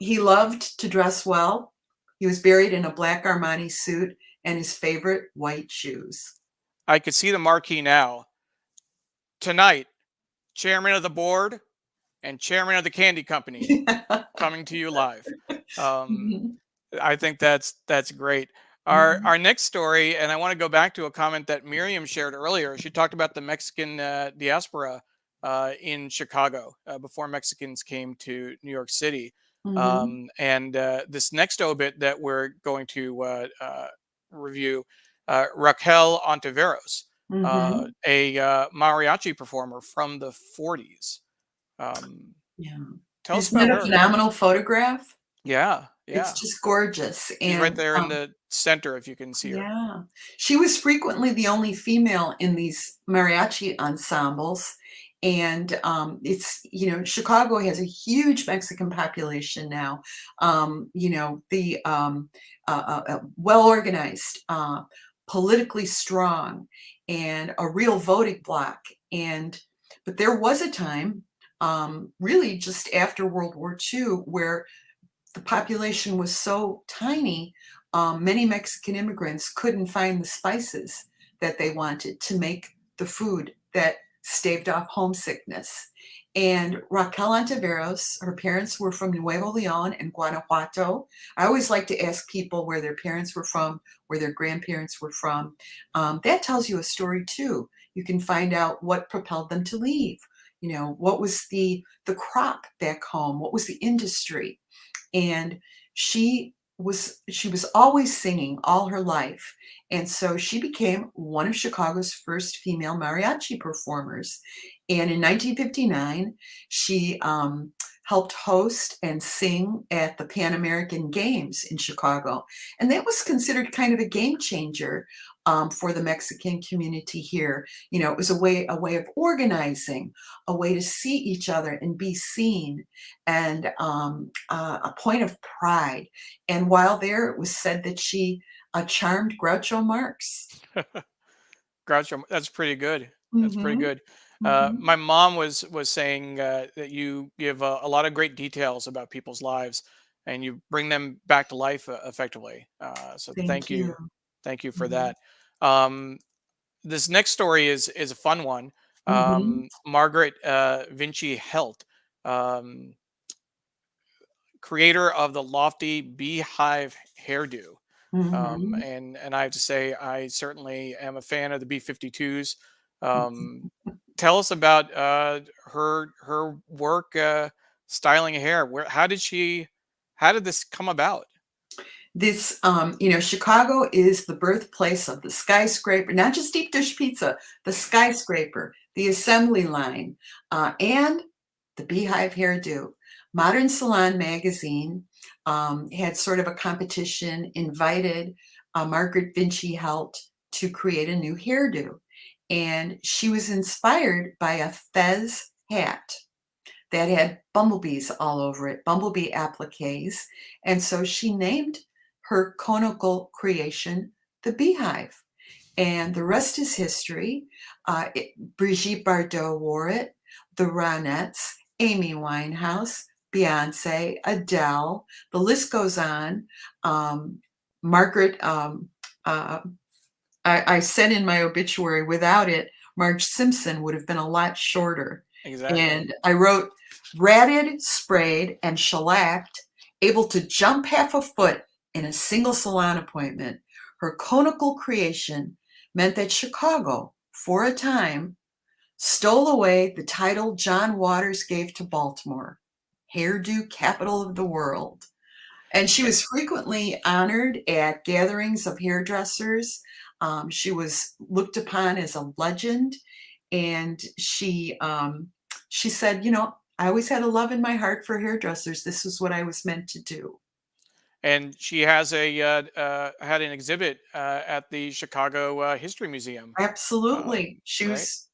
Speaker 3: He loved to dress well. He was buried in a black Armani suit and his favorite white shoes.
Speaker 1: I could see the marquee now. Tonight, chairman of the board and chairman of the candy company coming to you live. Um,
Speaker 3: Mhm,
Speaker 1: I think that's great. Our
Speaker 3: mhm,
Speaker 1: our next story, and I want to go back to a comment that Miriam shared earlier. She talked about the Mexican diaspora in Chicago before Mexicans came to New York City.
Speaker 3: mhm,
Speaker 1: And this next obit that we're going to review, Raquel Ontiveros,
Speaker 3: mhm.
Speaker 1: a mariachi performer from the 40s. Um,
Speaker 3: Yeah.
Speaker 1: tell us
Speaker 3: Isn't
Speaker 1: about
Speaker 3: it a
Speaker 1: her.
Speaker 3: phenomenal photograph?
Speaker 1: Yeah,
Speaker 3: It's
Speaker 1: yeah.
Speaker 3: just gorgeous,
Speaker 1: She's right
Speaker 3: and,
Speaker 1: there in the center if you can see her.
Speaker 3: yeah. She was frequently the only female in these mariachi ensembles, and, Chicago has a huge Mexican population now. Well-organized, politically strong, and a real voting bloc, but there was a time, really just after World War II, where the population was so tiny, many Mexican immigrants couldn't find the spices that they wanted to make the food that staved off homesickness. And Raquel Ontiveros, her parents were from Nuevo Leon and Guanajuato. I always like to ask people where their parents were from, where their grandparents were from. That tells you a story too. You can find out what propelled them to leave. You know, what was the crop back home? What was the industry? And she was always singing all her life. And so she became one of Chicago's first female mariachi performers. And in 1959, she helped host and sing at the Pan American Games in Chicago. And that was considered kind of a game changer for the Mexican community here. You know, it was a way of organizing, a way to see each other and be seen, and a point of pride. And while there, it was said that she charmed Groucho Marx.
Speaker 1: Groucho, that's pretty good. That's pretty
Speaker 3: Mhm,
Speaker 1: good.
Speaker 3: mhm.
Speaker 1: My mom was saying that you give a lot of great details about people's lives, and you bring them back to life effectively. So
Speaker 3: Thank you.
Speaker 1: thank you for
Speaker 3: Mhm,
Speaker 1: that. Um, this next story is a fun one.
Speaker 3: mhm,
Speaker 1: Margaret Vinci Helt, um, creator of the lofty beehive hairdo.
Speaker 3: mhm.
Speaker 1: And I have to say, I certainly am a fan of the B-52s. Um, tell us about her work styling hair. How did this come about?
Speaker 3: This, you know, Chicago is the birthplace of the skyscraper, not just deep dish pizza, the skyscraper, the assembly line, and the beehive hairdo. Modern Salon magazine had sort of a competition, invited Margaret Vinci Helt to create a new hairdo. And she was inspired by a fez hat that had bumblebees all over it, bumblebee appliques. And so she named her conical creation the beehive. And the rest is history. Brigitte Bardot wore it, the Ronettes, Amy Winehouse, Beyonce, Adele, the list goes on. Margaret, uh, I said in my obituary, without it, Marge Simpson would have been a lot shorter.
Speaker 1: Exactly.
Speaker 3: And I wrote, ratted, sprayed, and shellacked, able to jump half a foot in a single salon appointment. Her conical creation meant that Chicago, for a time, stole away the title John Waters gave to Baltimore, hairdo capital of the world. And she was frequently honored at gatherings of hairdressers. She was looked upon as a legend, and she said, "You know, I always had a love in my heart for hairdressers. This was what I was meant to do."
Speaker 1: And she has had an exhibit at the Chicago History Museum,
Speaker 3: Absolutely. She
Speaker 1: right?
Speaker 3: was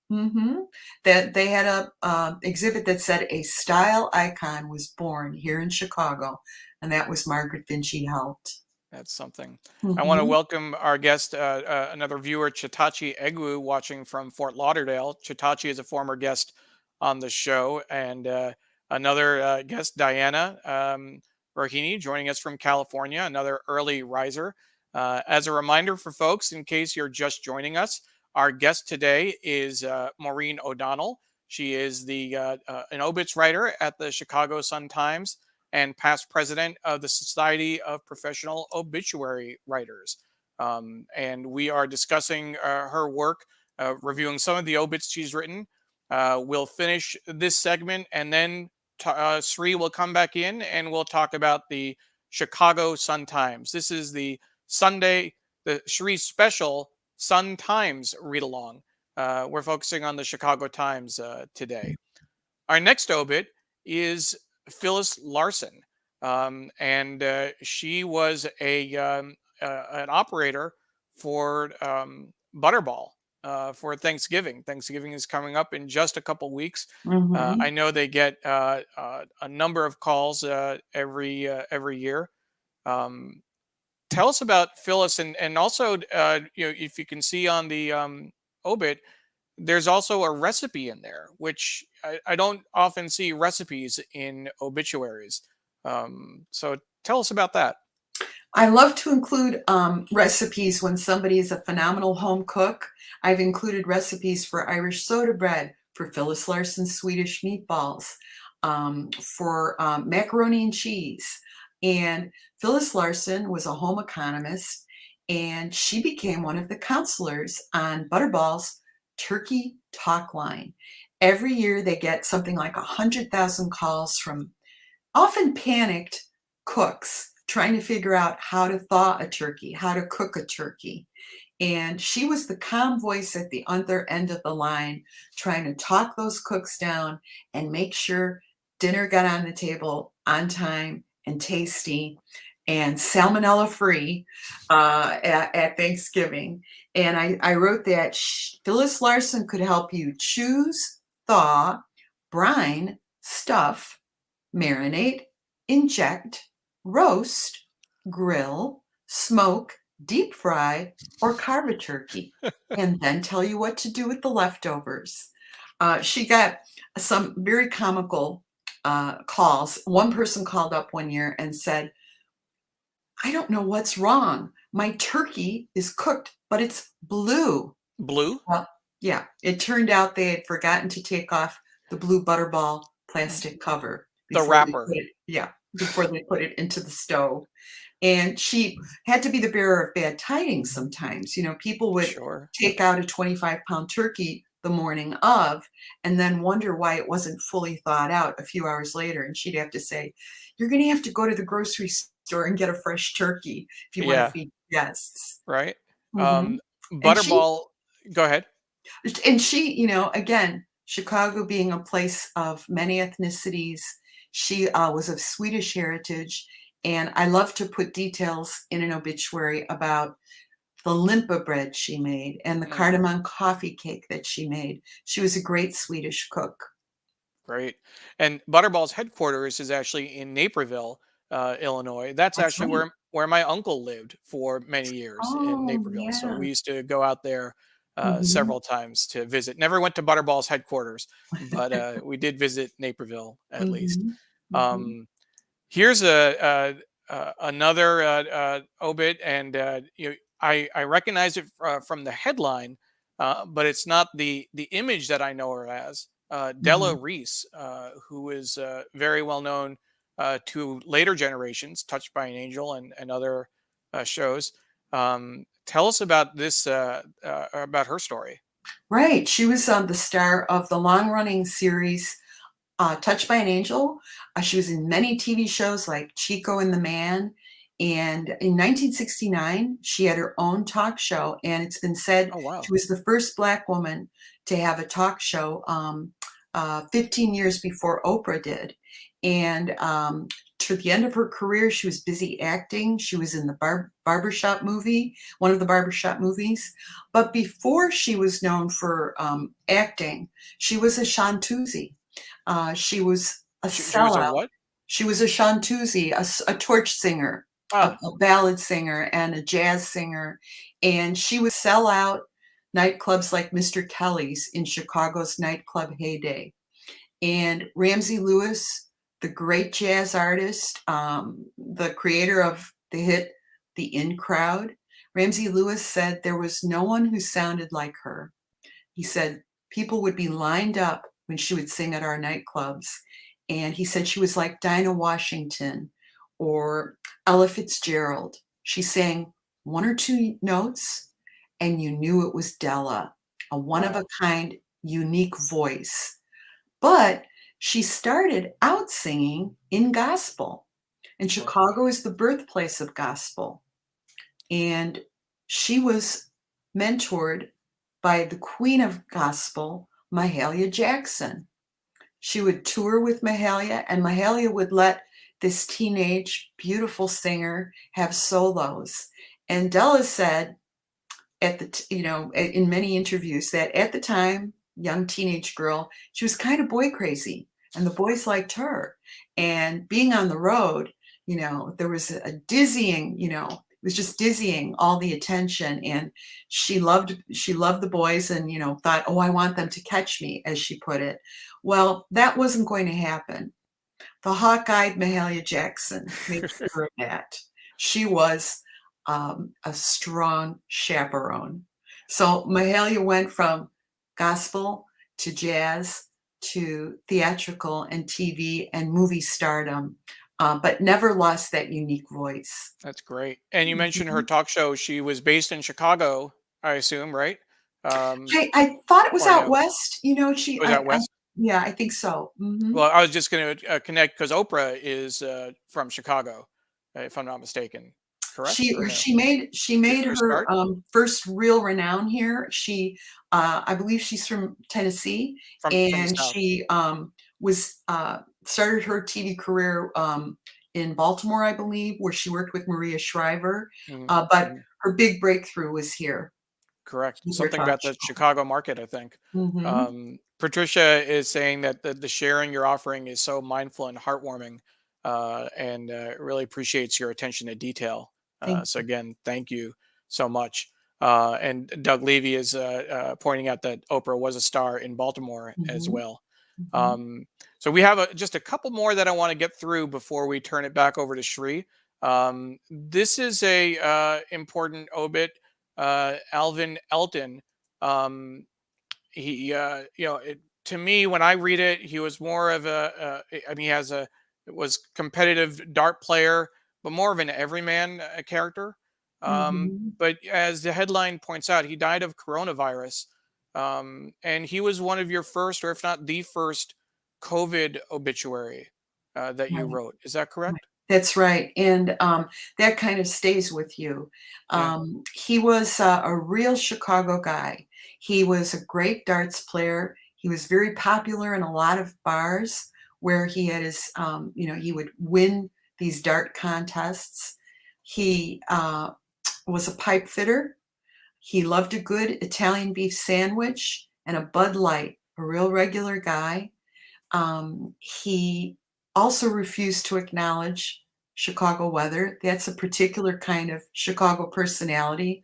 Speaker 3: that they had a exhibit that said a style icon was born here in Chicago, and that was Margaret Vinci Helt.
Speaker 1: That's something. I want to
Speaker 3: Mhm.
Speaker 1: welcome our guest, another viewer, Chitachi Egwu, watching from Fort Lauderdale. Chitachi is a former guest on the show, and another guest, Diana Rohini, joining us from California, another early riser. As a reminder for folks, in case you're just joining us, our guest today is Maureen O'Donnell. She is an Obits writer at the Chicago Sun-Times and past president of the Society of Professional Obituary Writers. And we are discussing her work, reviewing some of the obits she's written. We'll finish this segment, and then Sree will come back in and we'll talk about the Chicago Sun-Times. This is the Sree special Sun-Times read along. We're focusing on the Chicago Times today. Our next obit is Phyllis Larson, and she was an operator for Butterball for Thanksgiving. Thanksgiving is coming up in just a couple weeks. I
Speaker 3: Mhm.
Speaker 1: know they get a number of calls every year. Um, tell us about Phyllis, and also if you can see on the obit, there's also a recipe in there, which I don't often see recipes in obituaries. So tell us about that.
Speaker 3: I love to include recipes when somebody is a phenomenal home cook. I've included recipes for Irish soda bread, for Phyllis Larson Swedish meatballs, for macaroni and cheese. And Phyllis Larson was a home economist, and she became one of the counselors on Butterball's Turkey Talk Line. Every year they get something like 100,000 calls from often panicked cooks trying to figure out how to thaw a turkey, how to cook a turkey. And she was the calm voice at the other end of the line, trying to talk those cooks down and make sure dinner got on the table on time and tasty and salmonella free at Thanksgiving. And I wrote that Phyllis Larson could help you choose, thaw, brine, stuff, marinate, inject, roast, grill, smoke, deep fry, or carve a turkey, and then tell you what to do with the leftovers. She got some very comical calls. One person called up one year and said, I don't know what's wrong. My turkey is cooked, but it's blue.
Speaker 1: Blue?
Speaker 3: Well, yeah, it turned out they had forgotten to take off the blue Butterball plastic cover.
Speaker 1: The wrapper.
Speaker 3: Before they put it into the stove. And she had to be the bearer of bad tidings sometimes. You know, people would take out a 25-pound turkey the morning of and then wonder why it wasn't fully thawed out a few hours later. And she'd have to say, you're going to have to go to the grocery store and get a fresh turkey if you want to feed guests.
Speaker 1: Right.
Speaker 3: Mm-hmm.
Speaker 1: Butterball, go ahead.
Speaker 3: And she, you know, again, Chicago being a place of many ethnicities, she was of Swedish heritage. And I love to put details in an obituary about the limpa bread she made and the cardamom coffee cake that she made. She was a great Swedish cook.
Speaker 1: Great. And Butterball's headquarters is actually in Naperville, Illinois. That's actually
Speaker 3: right.
Speaker 1: where my uncle lived for many years in Naperville.
Speaker 3: Yeah.
Speaker 1: So we used to go out there several times to visit. Never went to Butterball's headquarters, but we did visit Naperville at least. Here's another obit, and I recognize it from the headline, but it's not the image that I know her as. Della Reese, who is very well known to later generations, Touched by an Angel and other shows. Tell us about this, about her story.
Speaker 3: Right. She was the star of the long-running series Touched by an Angel. She was in many TV shows like Chico and the Man. And in 1969, she had her own talk show. And it's been said she was the first Black woman to have a talk show 15 years before Oprah did. And to the end of her career, she was busy acting. She was in the Barbershop movie, one of the Barbershop movies. But before she was known for acting, she was a chanteuse. She was a sellout. She was a chanteuse, a torch singer, a ballad singer, and a jazz singer. And she would sell out nightclubs like Mr. Kelly's in Chicago's nightclub heyday. And Ramsey Lewis, the great jazz artist, the creator of the hit The In Crowd, Ramsey Lewis said there was no one who sounded like her. He said people would be lined up when she would sing at our nightclubs. And he said she was like Dinah Washington or Ella Fitzgerald. She sang one or two notes and you knew it was Della, a one-of-a-kind, unique voice. But she started out singing in gospel. And Chicago is the birthplace of gospel. And she was mentored by the queen of gospel, Mahalia Jackson. She would tour with Mahalia, and Mahalia would let this teenage, beautiful singer have solos. And Della said in many interviews that at the time, young teenage girl, she was kind of boy crazy, and the boys liked her. And being on the road, there was a dizzying, it was just dizzying, all the attention. And she loved the boys and, thought, oh, I want them to catch me, as she put it. Well, that wasn't going to happen. The hawk-eyed Mahalia Jackson made sure of that. She was a strong chaperone. So Mahalia went from gospel to jazz to theatrical and TV and movie stardom, but never lost that unique voice.
Speaker 1: That's great. And you mentioned her
Speaker 3: Mhm.
Speaker 1: talk show. She was based in Chicago, I assume, right?
Speaker 3: I thought it was
Speaker 1: Or
Speaker 3: out
Speaker 1: no?
Speaker 3: west. You know, she
Speaker 1: Was that
Speaker 3: I
Speaker 1: West?
Speaker 3: yeah, I think so.
Speaker 1: Well, I was just going to connect because Oprah is from Chicago, if I'm not mistaken. Correct or no?
Speaker 3: She made
Speaker 1: Her
Speaker 3: her,
Speaker 1: start
Speaker 3: first real renown here. I believe she's from Tennessee,
Speaker 1: from the
Speaker 3: and
Speaker 1: South.
Speaker 3: she, was, started her TV career, in Baltimore, I believe, where she worked with Maria Shriver,
Speaker 1: Mhm,
Speaker 3: but
Speaker 1: mhm.
Speaker 3: her big breakthrough was here
Speaker 1: Correct.
Speaker 3: with her
Speaker 1: Something
Speaker 3: talk
Speaker 1: about the
Speaker 3: show.
Speaker 1: Chicago market, I think.
Speaker 3: Mhm.
Speaker 1: Patricia is saying that the sharing you're offering is so mindful and heartwarming, and really appreciates your attention to detail.
Speaker 3: Thank
Speaker 1: So
Speaker 3: you.
Speaker 1: again, thank you so much. And Doug Levy is pointing out that Oprah was a star in Baltimore as
Speaker 3: Mhm.
Speaker 1: well.
Speaker 3: Mhm.
Speaker 1: Um, so we have just a couple more that I want to get through before we turn it back over to Sree. This is a important obit. Alvin Elton. Um, to me, when I read it, he was more of I mean, he has a was competitive dart player, but more of an everyman character.
Speaker 3: Mhm.
Speaker 1: But as the headline points out, he died of coronavirus, and he was one of your first, or if not the first, COVID obituary that you
Speaker 3: Right.
Speaker 1: wrote. Is that
Speaker 3: Right.
Speaker 1: correct?
Speaker 3: That's right, and, that kind of stays with you.
Speaker 1: Yeah.
Speaker 3: He was a real Chicago guy. He was a great darts player. He was very popular in a lot of bars where he had his, he would win these dart contests. He, was a pipe fitter. He loved a good Italian beef sandwich and a Bud Light, a real regular guy. He also refused to acknowledge Chicago weather. That's a particular kind of Chicago personality,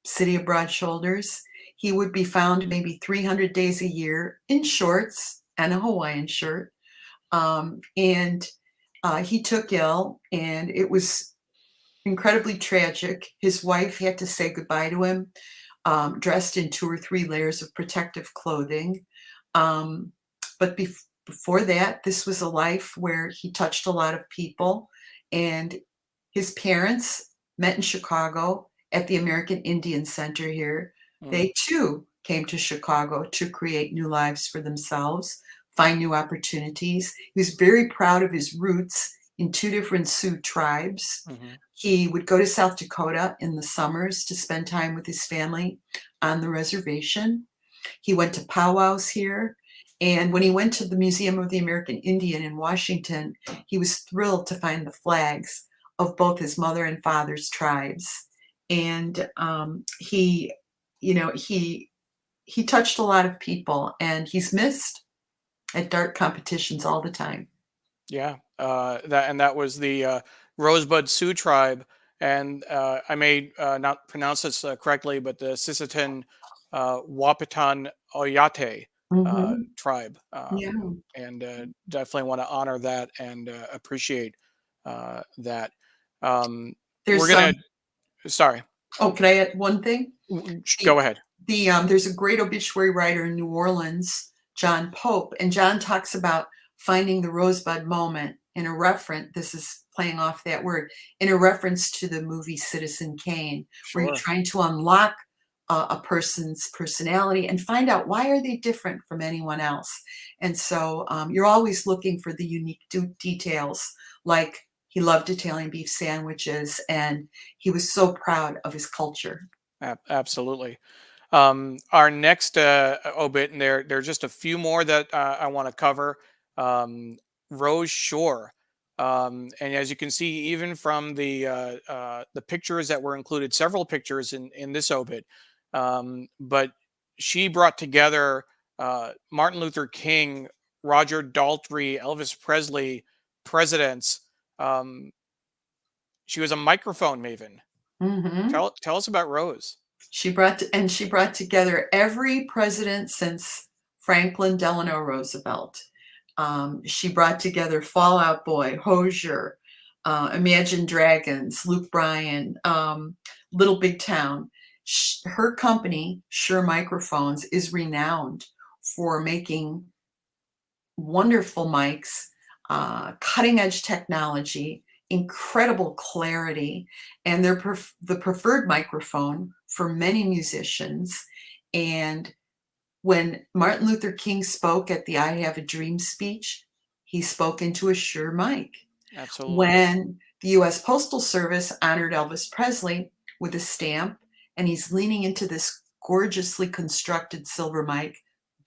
Speaker 3: city of broad shoulders. He would be found maybe 300 days a year in shorts and a Hawaiian shirt. And he took ill, and it was incredibly tragic. His wife had to say goodbye to him, dressed in 2 or 3 layers of protective clothing. Um, but before that, this was a life where he touched a lot of people, and his parents met in Chicago at the American Indian Center here.
Speaker 1: Mm,
Speaker 3: They too came to Chicago to create new lives for themselves, find new opportunities. He was very proud of his roots in 2 different Sioux tribes.
Speaker 1: mhm.
Speaker 3: He would go to South Dakota in the summers to spend time with his family on the reservation. He went to powwows here, and when he went to the Museum of the American Indian in Washington, he was thrilled to find the flags of both his mother and father's tribes. And, you know, he he touched a lot of people, and he's missed at dart competitions all the time.
Speaker 1: Yeah, that was the Rosebud Sioux tribe, and I may not pronounce this correctly, but the Sisseton Wapitan Oyate
Speaker 3: Mhm.
Speaker 1: tribe,
Speaker 3: Yeah.
Speaker 1: and definitely want to honor that and appreciate that. Um, we're
Speaker 3: There's
Speaker 1: gonna. Sorry,
Speaker 3: oh, can I add one thing?
Speaker 1: go
Speaker 3: The
Speaker 1: ahead.
Speaker 3: there's a great obituary writer in New Orleans, John Pope, and John talks about finding the rosebud moment in a reference. This is playing off that word in a reference to the movie Citizen Kane, where you're
Speaker 1: Sure.
Speaker 3: trying to unlock a person's personality and find out why are they different from anyone else. And so you're always looking for the unique details, like he loved Italian beef sandwiches and he was so proud of his culture.
Speaker 1: Absolutely. Our next obit, and there are just a few more that I want to cover. Um, Rose Shore, and as you can see, even from the pictures that were included, several pictures in this obit, but she brought together Martin Luther King, Roger Daltrey, Elvis Presley, presidents. Um, she was a microphone maven.
Speaker 3: Mhm.
Speaker 1: Tell us about Rose.
Speaker 3: She brought together every president since Franklin Delano Roosevelt. She brought together Fall Out Boy, Hozier, Imagine Dragons, Luke Bryan, Little Big Town. Her company, Shure Microphones, is renowned for making wonderful mics, cutting edge technology, incredible clarity, and they're the preferred microphone for many musicians. And when Martin Luther King spoke at the I Have a Dream speech, he spoke into a Shure mic.
Speaker 1: Absolutely.
Speaker 3: When the US Postal Service honored Elvis Presley with a stamp, and he's leaning into this gorgeously constructed silver mic,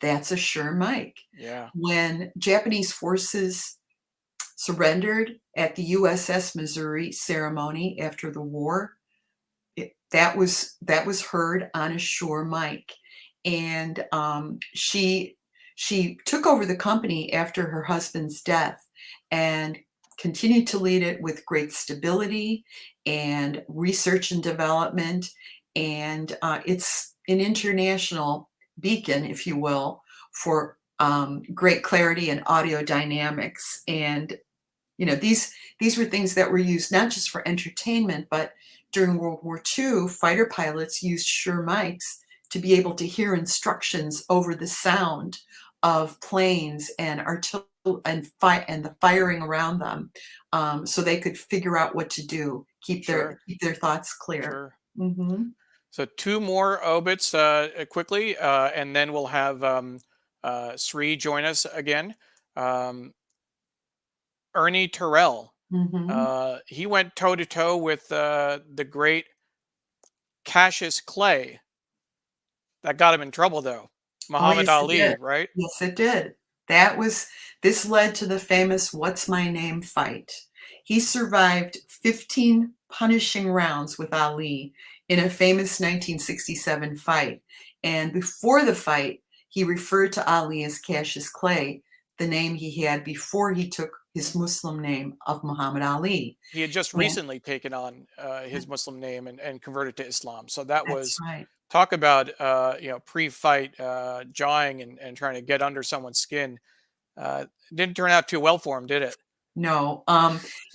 Speaker 3: that's a Shure mic.
Speaker 1: Yeah.
Speaker 3: When Japanese forces surrendered at the USS Missouri ceremony after the war, that was heard on a Shure mic. And she took over the company after her husband's death and continued to lead it with great stability and research and development. And it's an international beacon, if you will, for great clarity and audio dynamics. And these were things that were used not just for entertainment, but during World War II, fighter pilots used Shure mics to be able to hear instructions over the sound of planes and artillery and the firing around them, so they could figure out what to do, keep
Speaker 1: Sure.
Speaker 3: their thoughts clear.
Speaker 1: Sure.
Speaker 3: Mhm.
Speaker 1: So two more obits quickly, and then we'll have Sree join us again. Um, Ernie Terrell.
Speaker 3: Mhm.
Speaker 1: He went toe to toe with the great Cassius Clay. That got him in trouble, though.
Speaker 3: Oh,
Speaker 1: Muhammad
Speaker 3: yes, it
Speaker 1: Ali,
Speaker 3: did.
Speaker 1: right?
Speaker 3: Yes, it did. This led to the famous "What's My Name" fight. He survived 15 punishing rounds with Ali in a famous 1967 fight. And before the fight, he referred to Ali as Cassius Clay, the name he had before he took his Muslim name of Muhammad Ali.
Speaker 1: He had just
Speaker 3: And
Speaker 1: recently taken on his Muslim name and converted to Islam. So that
Speaker 3: that's
Speaker 1: was
Speaker 3: right.
Speaker 1: talk about pre-fight jawing and trying to get under someone's skin. Didn't turn out too well for him, did it?
Speaker 3: No,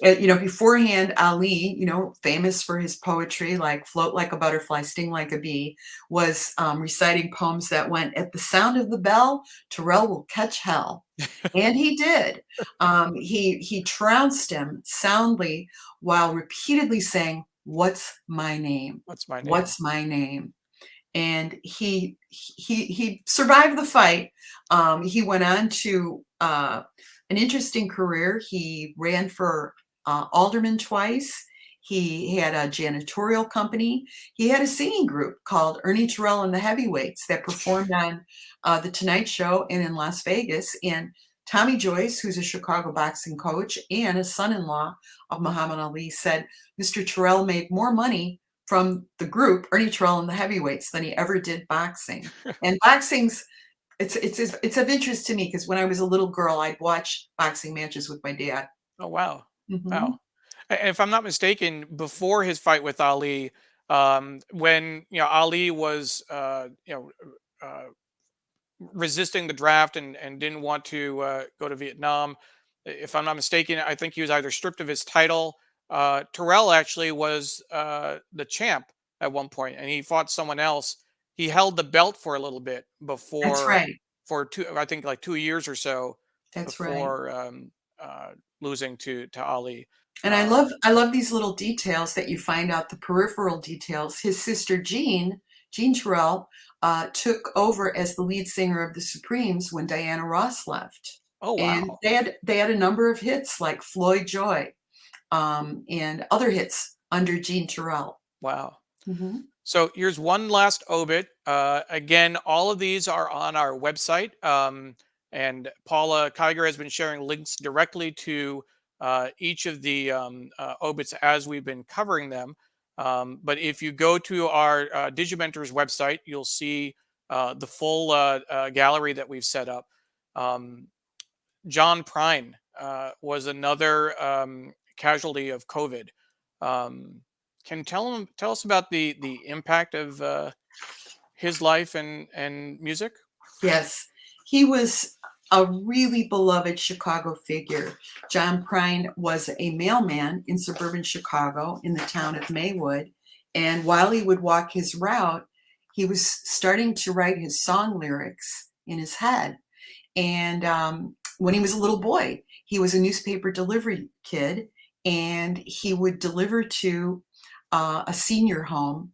Speaker 3: beforehand, Ali, famous for his poetry, like "Float like a butterfly, sting like a bee," was reciting poems that went, "At the sound of the bell, Terrell will catch hell," and he did. He trounced him soundly while repeatedly saying, "What's my name?
Speaker 1: What's my name?
Speaker 3: What's my name?" And he survived the fight. He went on to an interesting career. He ran for alderman twice. He had a janitorial company. He had a singing group called Ernie Terrell and the Heavyweights that performed on The Tonight Show and in Las Vegas. And Tommy Joyce, who's a Chicago boxing coach and a son-in-law of Muhammad Ali, said Mr. Terrell made more money from the group Ernie Terrell and the Heavyweights than he ever did boxing. And boxing's it's of interest to me because when I was a little girl, I'd watch boxing matches with my dad.
Speaker 1: Oh wow,
Speaker 3: Mhm.
Speaker 1: wow. And if I'm not mistaken, before his fight with Ali, when Ali was uh, resisting the draft and didn't want to go to Vietnam. If I'm not mistaken, I think he was either stripped of his title. Terrell actually was the champ at one point, and he fought someone else. He held the belt for a little bit
Speaker 3: That's
Speaker 1: before,
Speaker 3: right.
Speaker 1: for I think like 2 years or so
Speaker 3: That's right.
Speaker 1: before losing to Ali.
Speaker 3: And
Speaker 1: Um,
Speaker 3: I love these little details that you find out, the peripheral details. His sister Jean Terrell, took over as the lead singer of the Supremes when Diana Ross left.
Speaker 1: oh
Speaker 3: And
Speaker 1: wow,
Speaker 3: they had a number of hits like Floyd Joy, and other hits under Jean Terrell.
Speaker 1: wow.
Speaker 3: Mhm.
Speaker 1: So here's one last obit. Again, all of these are on our website. And Paula Kiger has been sharing links directly to each of the obits as we've been covering them. But if you go to our Digimentors website, you'll see the full gallery that we've set up. Um, John Prine was another casualty of COVID. Um, can tell us about the impact of his life and music?
Speaker 3: Yes, he was. a really beloved Chicago figure. John Prine was a mailman in suburban Chicago in the town of Maywood. And while he would walk his route, he was starting to write his song lyrics in his head. And when he was a little boy, he was a newspaper delivery kid, and he would deliver to a senior home.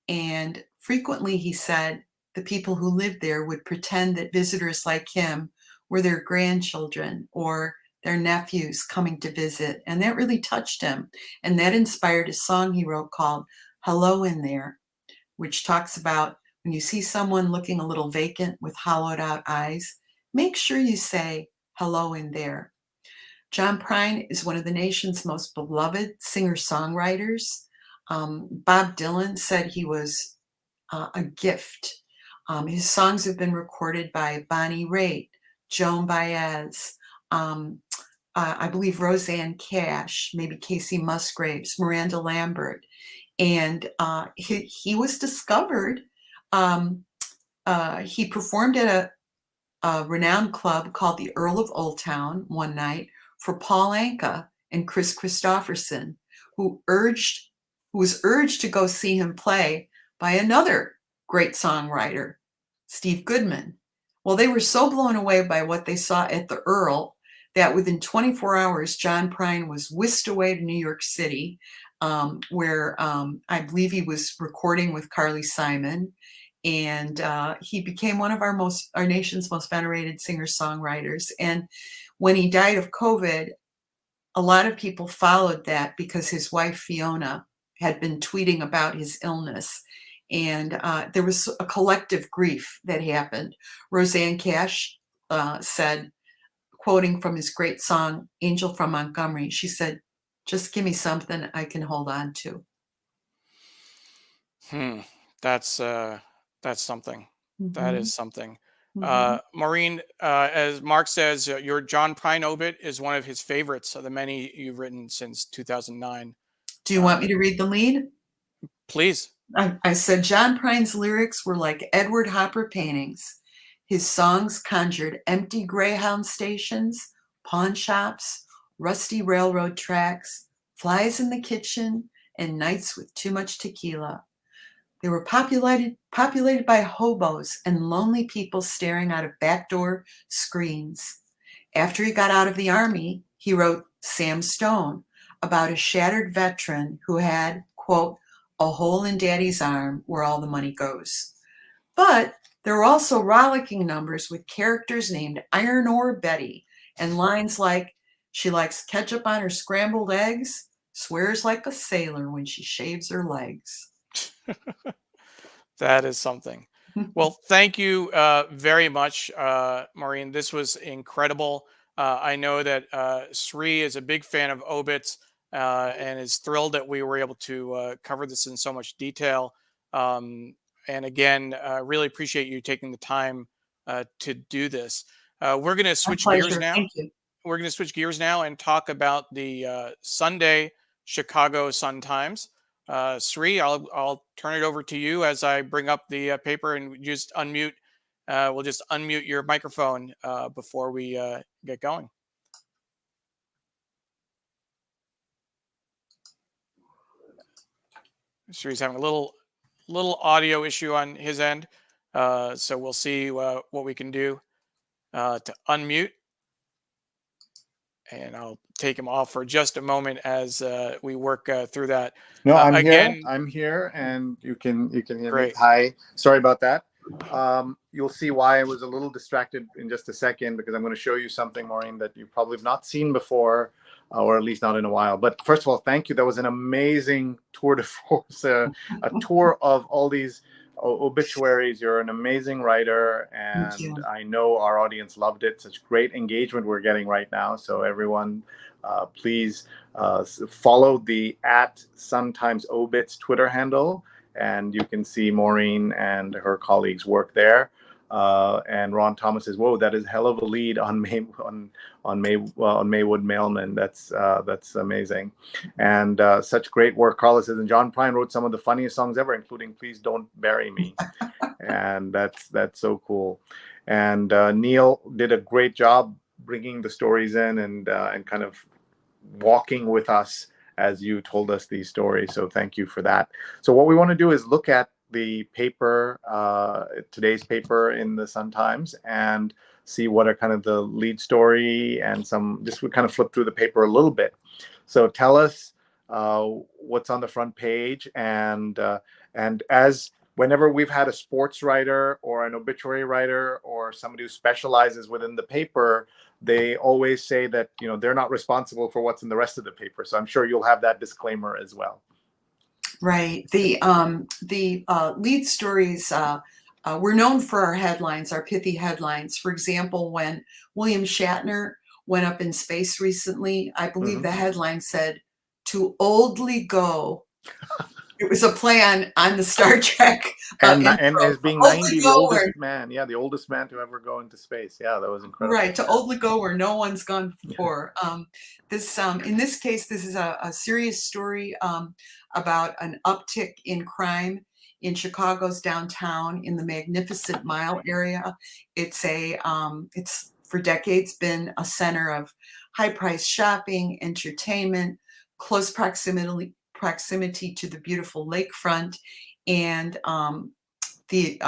Speaker 3: And frequently, he said, the people who lived there would pretend that visitors like him were their grandchildren or their nephews coming to visit. And that really touched him. And that inspired a song he wrote called Hello in There, which talks about when you see someone looking a little vacant with hollowed out eyes, make sure you say hello in there. John Prine is one of the nation's most beloved singer-songwriters. Bob Dylan said he was a gift. His songs have been recorded by Bonnie Raitt, Joan Baez, I believe Rosanne Cash, maybe Casey Musgraves, Miranda Lambert. And he was discovered. He performed at a renowned club called the Earl of Old Town one night for Paul Anka and Chris Christopherson, who was urged to go see him play by another great songwriter, Steve Goodman. Well, they were so blown away by what they saw at the Earl that within 24 hours, John Prine was whisked away to New York City, where I believe he was recording with Carly Simon. And he became one of our nation's most venerated singer-songwriters. And when he died of COVID, a lot of people followed that because his wife, Fiona, had been tweeting about his illness. And there was a collective grief that happened. Rosanne Cash said, quoting from his great song, Angel from Montgomery, she said, just give me something I can hold on to.
Speaker 1: That's something. That is something. Maureen, as Mark says, your John Prine obit is one of his favorites of the many you've written since 2009.
Speaker 3: Do you want me to read the lead?
Speaker 1: Please.
Speaker 3: I said John Prine's lyrics were like Edward Hopper paintings. His songs conjured empty Greyhound stations, pawn shops, rusty railroad tracks, flies in the kitchen, and nights with too much tequila. They were populated by hobos and lonely people staring out of backdoor screens. After he got out of the army, he wrote Sam Stone about a shattered veteran who had, quote, a hole in daddy's arm where all the money goes. But there were also rollicking numbers with characters named Iron Ore Betty and lines like, she likes ketchup on her scrambled eggs, swears like a sailor when she shaves her legs.
Speaker 1: That is something. Well, thank you very much, Maureen. This was incredible. I know that Sree is a big fan of Obits and is thrilled that we were able to cover this in so much detail. And again, really appreciate you taking the time to do this. We're going to switch gears now.
Speaker 3: Thank you.
Speaker 1: We're going to switch gears now and talk about the Sunday Chicago Sun-Times. Sree, I'll turn it over to you as I bring up the paper and just unmute. We'll just unmute your microphone before we get going. Sree's having a little audio issue on his end, so we'll see what we can do to unmute. And I'll take him off for just a moment as we work through that.
Speaker 2: No, I'm
Speaker 1: again,
Speaker 2: here. I'm here, and you can hear
Speaker 1: great.
Speaker 2: me. Hi, sorry about that. You'll see why I was a little distracted in just a second, because I'm going to show you something, Maureen, that you probably have not seen before, or at least not in a while. But first of all, thank you. That was an amazing tour de force, a tour of all these obituaries. You're an amazing writer, and I know our audience loved it. Such great engagement we're getting right now. So everyone, please follow the @SunTimesObits Twitter handle, and you can see Maureen and her colleagues' work there. And Ron Thomas says, "Whoa, that is hell of a lead on Maywood Mailman. That's amazing, and such great work." Carla says, "And John Prine wrote some of the funniest songs ever, including 'Please Don't Bury Me.'" and that's so cool. And Neil did a great job bringing the stories in and kind of walking with us as you told us these stories. So thank you for that. So what we want to do is look at the paper, today's paper in the Sun Times, and see what are kind of the lead story and just we kind of flip through the paper a little bit. So tell us what's on the front page, and as whenever we've had a sports writer or an obituary writer or somebody who specializes within the paper, they always say that they're not responsible for what's in the rest of the paper. So I'm sure you'll have that disclaimer as well.
Speaker 3: Right. The lead stories, we're known for our headlines, our pithy headlines. For example, when William Shatner went up in space recently, I believe the headline said, "To oldly go." It was a play on the Star Trek.
Speaker 2: And as being 90, the oldest man. Yeah, the oldest man to ever go into space. Yeah, that was incredible.
Speaker 3: Right, to oldly go where no one's gone before. In this case, this is a serious story about an uptick in crime in Chicago's downtown in the Magnificent Mile area. It's for decades been a center of high-priced shopping, entertainment, close proximity to the beautiful lakefront, and the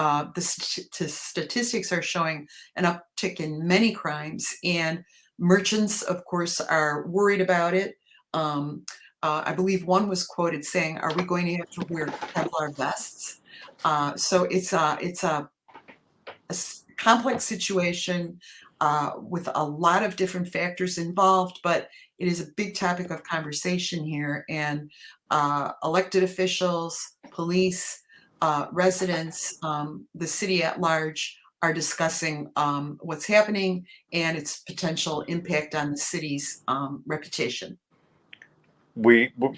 Speaker 3: statistics are showing an uptick in many crimes, and merchants, of course, are worried about it. I believe one was quoted saying, "Are we going to have to wear Kevlar vests?" So it's a complex situation with a lot of different factors involved, but it is a big topic of conversation here. And elected officials, police, residents, the city at large are discussing what's happening and its potential impact on the city's reputation.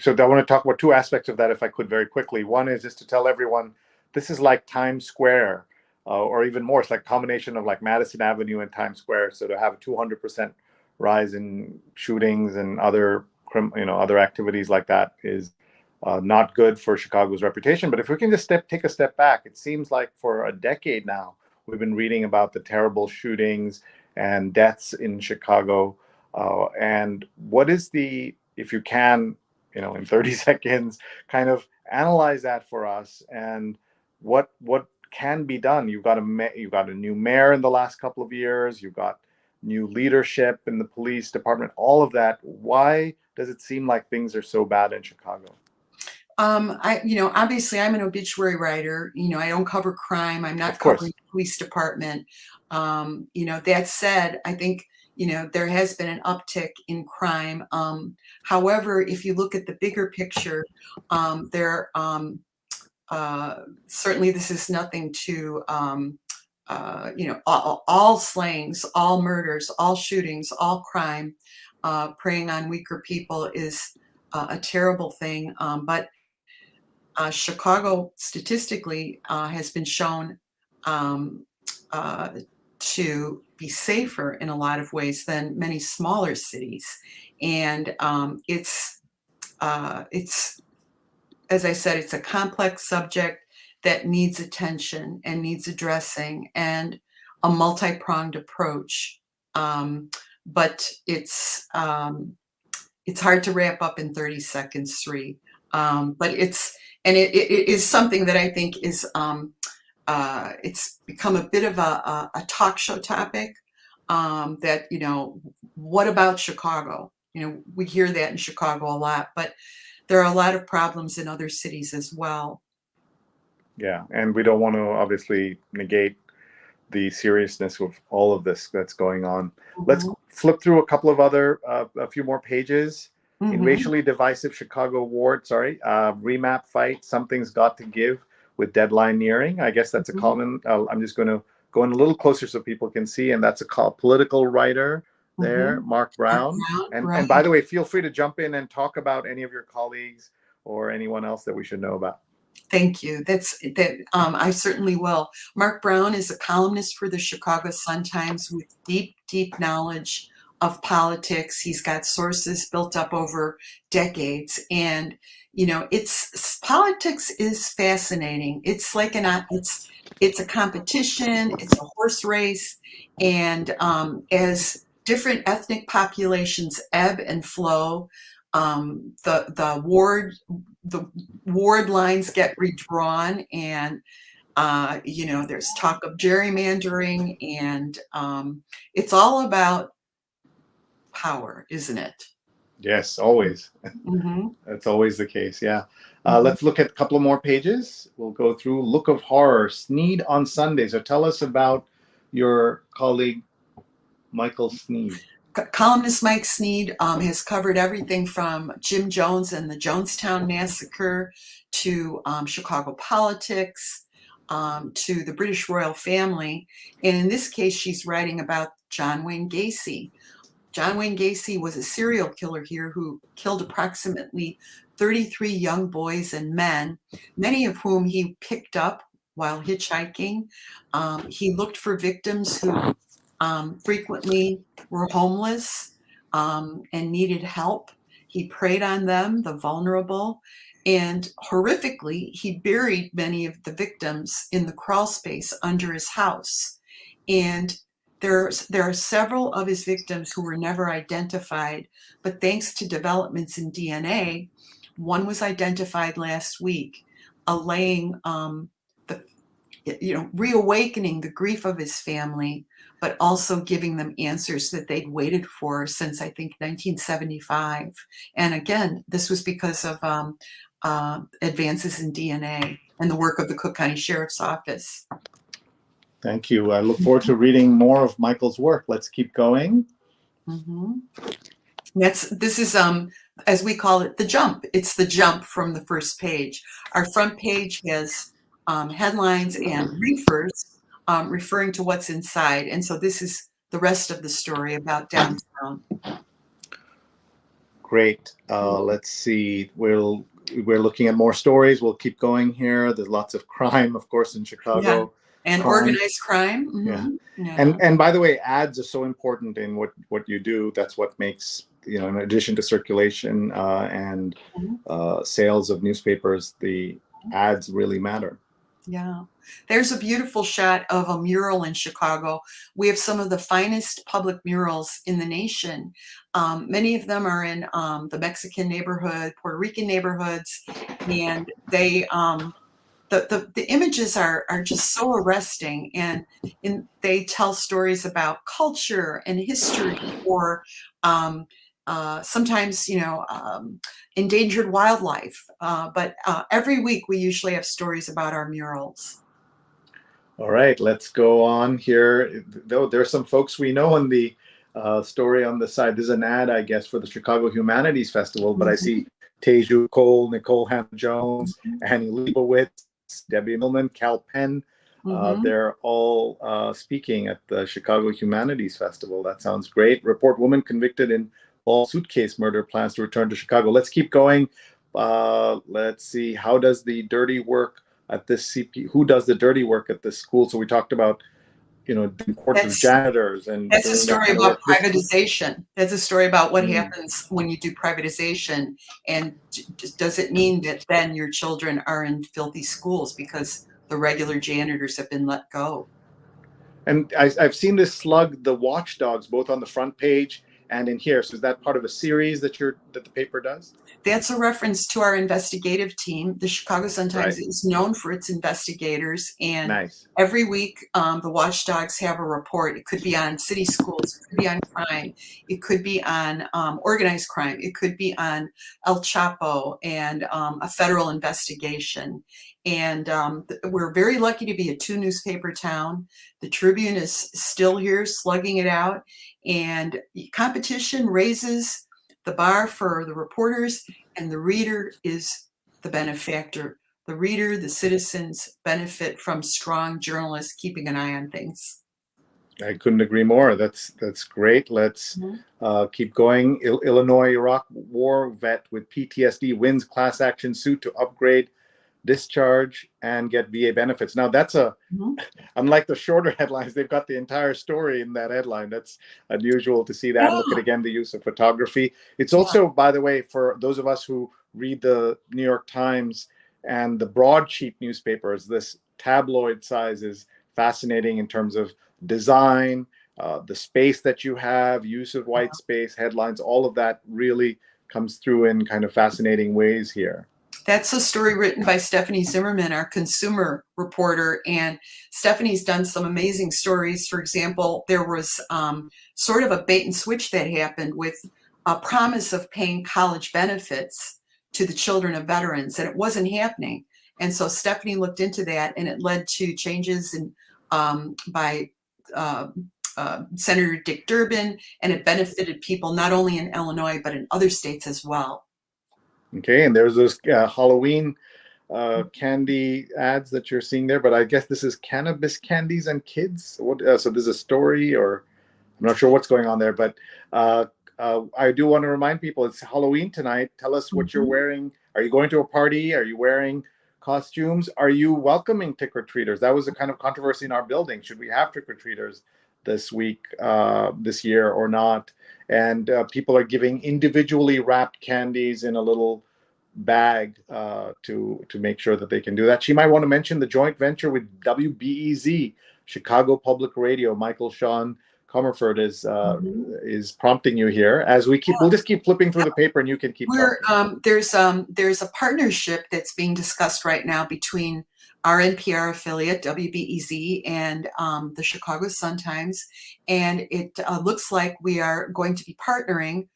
Speaker 2: So I want to talk about two aspects of that, if I could, very quickly. One is just to tell everyone, this is like Times Square, or even more. It's like a combination of like Madison Avenue and Times Square. So to have a 200% rise in shootings and other activities like that is not good for Chicago's reputation. But if we can just take a step back, it seems like for a decade now, we've been reading about the terrible shootings and deaths in Chicago. And what is if you can, in 30 seconds, kind of analyze that for us, and what can be done. You've got a new mayor in the last couple of years. You've got new leadership in the police department. All of that. Why does it seem like things are so bad in Chicago?
Speaker 3: Obviously I'm an obituary writer. I don't cover crime. I'm not covering the police department. That said, I think, there has been an uptick in crime. However, if you look at the bigger picture, certainly this is nothing to, all slayings, all murders, all shootings, all crime, preying on weaker people is a terrible thing. But Chicago statistically has been shown to be safer in a lot of ways than many smaller cities. And it's, as I said, it's a complex subject that needs attention and needs addressing and a multi-pronged approach. But it's hard to wrap up in 30 seconds, Sree. But it is something that I think is it's become a bit of a talk show topic. That what about Chicago? We hear that in Chicago a lot, but there are a lot of problems in other cities as well.
Speaker 2: Yeah, and we don't want to obviously negate the seriousness of all of this that's going on. Let's flip through a few more pages. In racially divisive Chicago ward, remap fight, something's got to give with deadline nearing. I guess that's a common, I'm just going to go in a little closer so people can see, and that's a political writer there, Mark Brown. And by the way, feel free to jump in and talk about any of your colleagues or anyone else that we should know about.
Speaker 3: Thank you. I certainly will. Mark Brown is a columnist for the Chicago Sun-Times with deep, deep knowledge of politics. He's got sources built up over decades, and politics is fascinating. It's like it's a competition, it's a horse race, and as different ethnic populations ebb and flow, the ward lines get redrawn, and there's talk of gerrymandering, and it's all about power, isn't it?
Speaker 2: Yes, always.
Speaker 3: Mm-hmm.
Speaker 2: That's always the case. Yeah. Let's look at a couple of more pages. We'll go through Look of Horror, Sneed on Sunday. So tell us about your colleague, Michael Sneed.
Speaker 3: Columnist Mike Sneed has covered everything from Jim Jones and the Jonestown Massacre to Chicago politics, to the British royal family. And in this case, she's writing about John Wayne Gacy. John Wayne Gacy was a serial killer here who killed approximately 33 young boys and men, many of whom he picked up while hitchhiking. He looked for victims who frequently were homeless and needed help. He preyed on them, the vulnerable, and horrifically, he buried many of the victims in the crawl space under his house. And there are several of his victims who were never identified, but thanks to developments in DNA, one was identified last week, allaying reawakening the grief of his family, but also giving them answers that they'd waited for since, I think, 1975. And again, this was because of advances in DNA and the work of the Cook County Sheriff's Office.
Speaker 2: Thank you. I look forward to reading more of Michael's work. Let's keep going.
Speaker 3: Mm-hmm. This is as we call it, the jump. It's the jump from the first page. Our front page has headlines and reefers referring to what's inside, and so this is the rest of the story about downtown.
Speaker 2: Great. Let's see. We're looking at more stories. We'll keep going here. There's lots of crime, of course, in Chicago.
Speaker 3: Yeah. And organized crime. Mm-hmm.
Speaker 2: Yeah. And by the way, ads are so important in what you do. That's what makes, in addition to circulation and sales of newspapers, the ads really matter.
Speaker 3: Yeah. There's a beautiful shot of a mural in Chicago. We have some of the finest public murals in the nation. Many of them are in the Mexican neighborhood, Puerto Rican neighborhoods, and they the images are just so arresting, and they tell stories about culture and history, or sometimes endangered wildlife. But every week we usually have stories about our murals.
Speaker 2: All right, let's go on here. Though there's some folks we know in the story on the side. There's an ad, I guess, for the Chicago Humanities Festival, but I see Teju Cole, Nicole Hannah-Jones, Annie Leibovitz, Debbie Millman, Cal Penn. They're all speaking at the Chicago Humanities Festival. That sounds great. Report woman convicted in all suitcase murder plans to return to Chicago. Let's keep going. Let's see. How does the dirty work at this who does the dirty work at this school? So we talked about, the importance of janitors. And
Speaker 3: that's a story about privatization. That's a story about what happens when you do privatization. And does it mean that then your children are in filthy schools because the regular janitors have been let go?
Speaker 2: And I've seen this slug, the watchdogs, both on the front page and in here. So is that part of a series that the paper does?
Speaker 3: That's a reference to our investigative team. The Chicago Sun-Times is known for its investigators, and every week the watchdogs have a report. It could be on city schools, it could be on crime, it could be on organized crime, it could be on El Chapo and a federal investigation. And we're very lucky to be a 2-newspaper town. The Tribune is still here slugging it out, and competition raises the bar for the reporters, and the reader is the benefactor. The reader, the citizens, benefit from strong journalists keeping an eye on things.
Speaker 2: I couldn't agree more. That's great. Let's keep going. Illinois Iraq war vet with PTSD wins class action suit to upgrade discharge and get VA benefits. Now that's unlike the shorter headlines, they've got the entire story in that headline. That's unusual to see that. Look at, again, the use of photography. It's also, by the way, for those of us who read the New York Times and the broadsheet newspapers, this tabloid size is fascinating in terms of design, the space that you have, use of white space, headlines, all of that really comes through in kind of fascinating ways here.
Speaker 3: That's a story written by Stephanie Zimmerman, our consumer reporter. And Stephanie's done some amazing stories. For example, there was sort of a bait and switch that happened with a promise of paying college benefits to the children of veterans, and it wasn't happening. And so Stephanie looked into that, and it led to changes in by Senator Dick Durbin, and it benefited people not only in Illinois, but in other states as well.
Speaker 2: Okay, and there's those Halloween candy ads that you're seeing there, but I guess this is cannabis candies and kids. What? So there's a story, or I'm not sure what's going on there, but I do want to remind people it's Halloween tonight. Tell us what you're wearing. Are you going to a party? Are you wearing costumes? Are you welcoming trick-or-treaters? That was a kind of controversy in our building. Should we have trick-or-treaters this week, this year, or not? And people are giving individually wrapped candies in a little bag to make sure that they can do that. She might want to mention the joint venture with WBEZ, Chicago Public Radio. Michael Sean Comerford is prompting you here as we keep. We'll just keep flipping through the paper, and you can keep.
Speaker 3: There's a partnership that's being discussed right now between our NPR affiliate WBEZ and the Chicago Sun-Times, and it looks like we are going to be partnering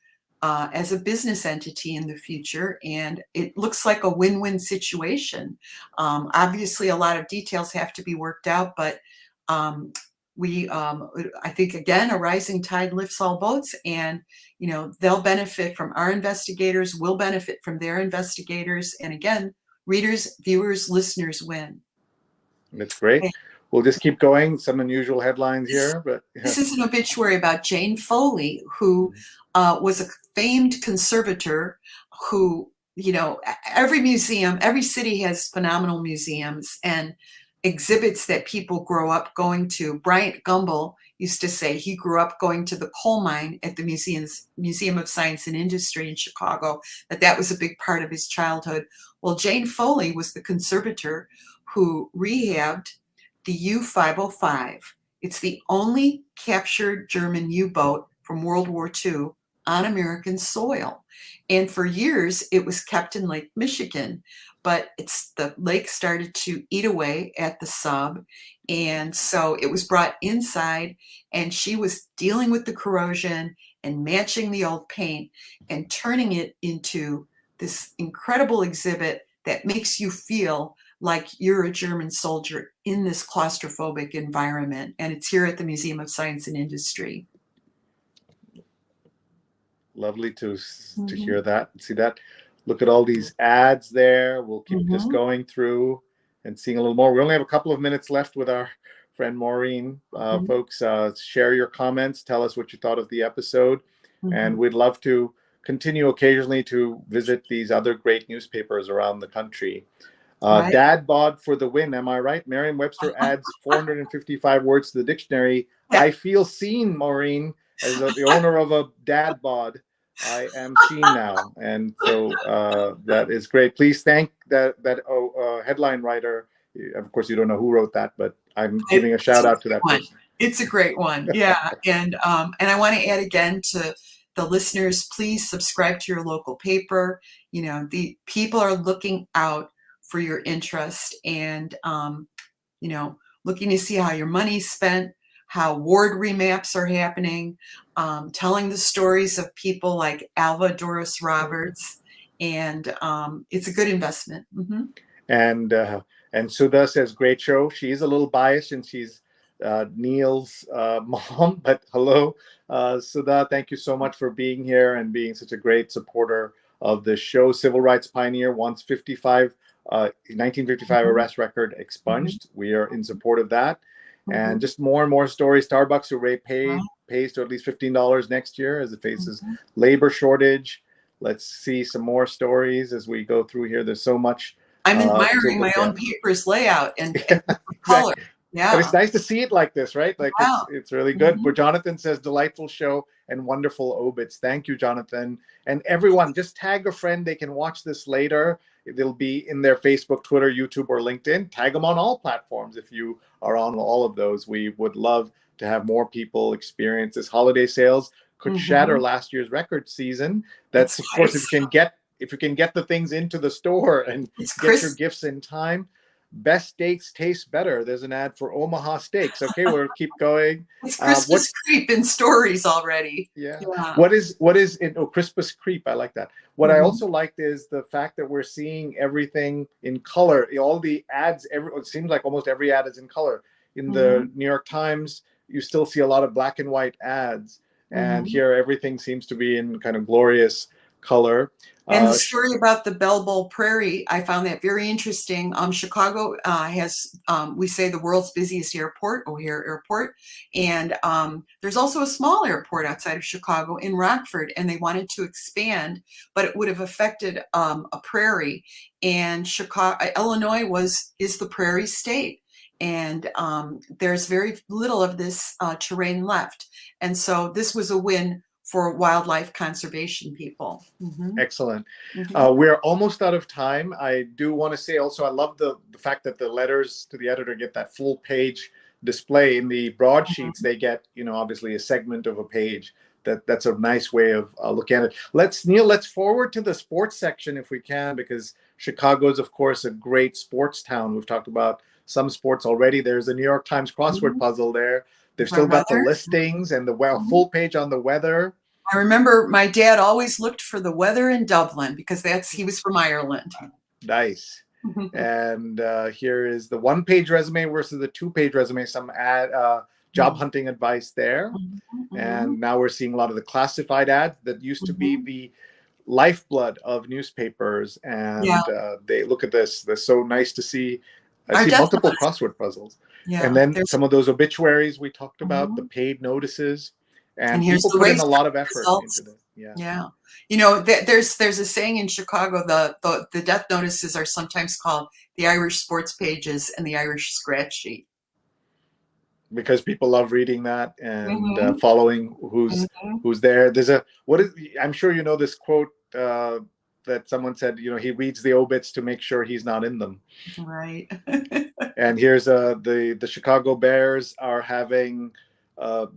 Speaker 3: as a business entity in the future, and it looks like a win-win situation. Obviously, a lot of details have to be worked out, but I think, again, a rising tide lifts all boats, and they'll benefit from our investigators, we'll benefit from their investigators, and again, readers, viewers, listeners win.
Speaker 2: That's great. We'll just keep going. Some unusual headlines here, but
Speaker 3: this is an obituary about Jane Foley, who was a famed conservator who, every museum, every city has phenomenal museums and exhibits that people grow up going to. Bryant Gumbel used to say he grew up going to the coal mine at the Museum of Science and Industry in Chicago, that was a big part of his childhood. Well, Jane Foley was the conservator who rehabbed the U-505. It's the only captured German U-boat from World War II on American soil. And for years, it was kept in Lake Michigan, but the lake started to eat away at the sub. And so it was brought inside, and she was dealing with the corrosion and matching the old paint and turning it into this incredible exhibit that makes you feel like you're a German soldier in this claustrophobic environment. And it's here at the Museum of Science and Industry.
Speaker 2: Lovely to hear that, see that. Look at all these ads there. We'll keep just going through and seeing a little more. We only have a couple of minutes left with our friend Maureen. Folks, share your comments. Tell us what you thought of the episode. And we'd love to continue occasionally to visit these other great newspapers around the country. Dad bod for the win. Am I right? Merriam-Webster adds 455 words to the dictionary. I feel seen, Maureen, as the owner of a dad bod. I am seen now, and so that is great. Please thank that headline writer. Of course, you don't know who wrote that, but I'm giving a shout out to that person.
Speaker 3: It's a great one, yeah. And I want to add again to the listeners: please subscribe to your local paper. The people are looking out for your interest, and looking to see how your money's spent, how ward remaps are happening, telling the stories of people like Alva, Doris Roberts, and it's a good investment.
Speaker 2: And Sudha says, great show. She is a little biased, and she's Neil's mom, but hello, Sudha. Thank you so much for being here and being such a great supporter of the show. Civil rights pioneer wants 1955 arrest record expunged. We are in support of that. And just more and more stories. Starbucks who pays to at least $15 next year as it faces labor shortage. Let's see some more stories as we go through here. There's so much.
Speaker 3: I'm admiring my own paper's layout and color. Yeah,
Speaker 2: but it's nice to see it like this, right? Like it's really good. But Jonathan says, delightful show and wonderful obits. Thank you, Jonathan. And everyone, just tag a friend. They can watch this later. They'll be in their Facebook, Twitter, YouTube, or LinkedIn. Tag them on all platforms if you are on all of those. We would love to have more people experience this. Holiday sales could shatter last year's record season. That's, of course, if you can get the things into the store and get your gifts in time. Best steaks taste better. There's an ad for Omaha Steaks. Okay, we'll keep going.
Speaker 3: It's Christmas creep in stories already.
Speaker 2: Yeah. What is it? Oh, Christmas creep. I like that. What I also liked is the fact that we're seeing everything in color. All the ads, it seems like almost every ad is in color. In the New York Times, you still see a lot of black and white ads. And here everything seems to be in kind of glorious color.
Speaker 3: And the story about the Bell Bowl Prairie, I found that very interesting. Chicago has, we say, the world's busiest airport, O'Hare Airport. And there's also a small airport outside of Chicago in Rockford, and they wanted to expand, but it would have affected a prairie. And Illinois is the prairie state. And there's very little of this terrain left. And so this was a win for wildlife conservation people.
Speaker 2: Excellent. We're almost out of time. I do want to say also, I love the fact that the letters to the editor get that full page display. In the broadsheets, they get, obviously a segment of a page. That's a nice way of looking at it. Let's forward to the sports section if we can, because Chicago is, of course, a great sports town. We've talked about some sports already. There's a New York Times crossword puzzle there. They've still got the listings and the full page on the weather.
Speaker 3: I remember my dad always looked for the weather in Dublin because he was from Ireland.
Speaker 2: Nice. And here is the one-page resume versus the two-page resume. Some job hunting advice there. And now we're seeing a lot of the classified ads that used to be the lifeblood of newspapers. And they look at this. They're so nice to see. I see multiple crossword puzzles. And then some of those obituaries we talked about, the paid notices. And people put in a lot of effort into this.
Speaker 3: There's a saying in Chicago, the death notices are sometimes called the Irish sports pages and the Irish scratch sheet.
Speaker 2: Because people love reading that and following who's there. I'm sure you know this quote that someone said, he reads the obits to make sure he's not in them.
Speaker 3: Right.
Speaker 2: And here's the Chicago Bears are having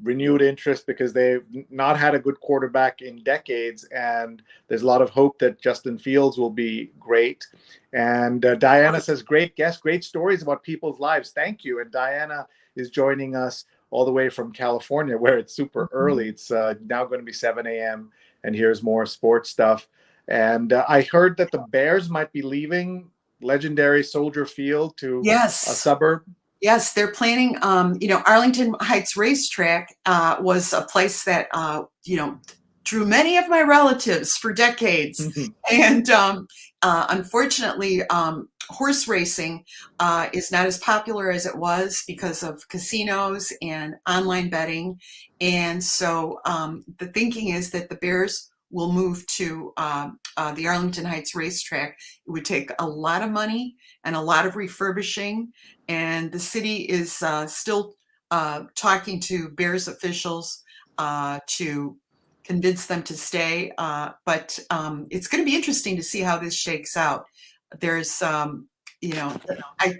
Speaker 2: renewed interest because they've not had a good quarterback in decades, and there's a lot of hope that Justin Fields will be great. And Diana says, great guest, great stories about people's lives. Thank you. And Diana is joining us all the way from California, where it's super early. It's now going to be 7 a.m. and here's more sports stuff. And I heard that the Bears might be leaving legendary Soldier Field to a suburb.
Speaker 3: Yes, they're planning, Arlington Heights Racetrack was a place that, drew many of my relatives for decades. And unfortunately, horse racing is not as popular as it was because of casinos and online betting. And so the thinking is that the Bears will move to the Arlington Heights Racetrack. It would take a lot of money and a lot of refurbishing. And the city is still talking to Bears officials to convince them to stay. But it's going to be interesting to see how this shakes out. There's, I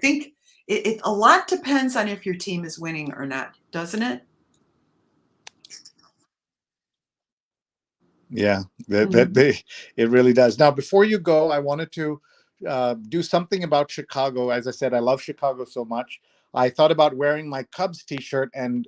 Speaker 3: think a lot depends on if your team is winning or not, doesn't it?
Speaker 2: Yeah, it really does. Now, before you go, I wanted to do something about Chicago. As I said, I love Chicago so much. I thought about wearing my Cubs t-shirt and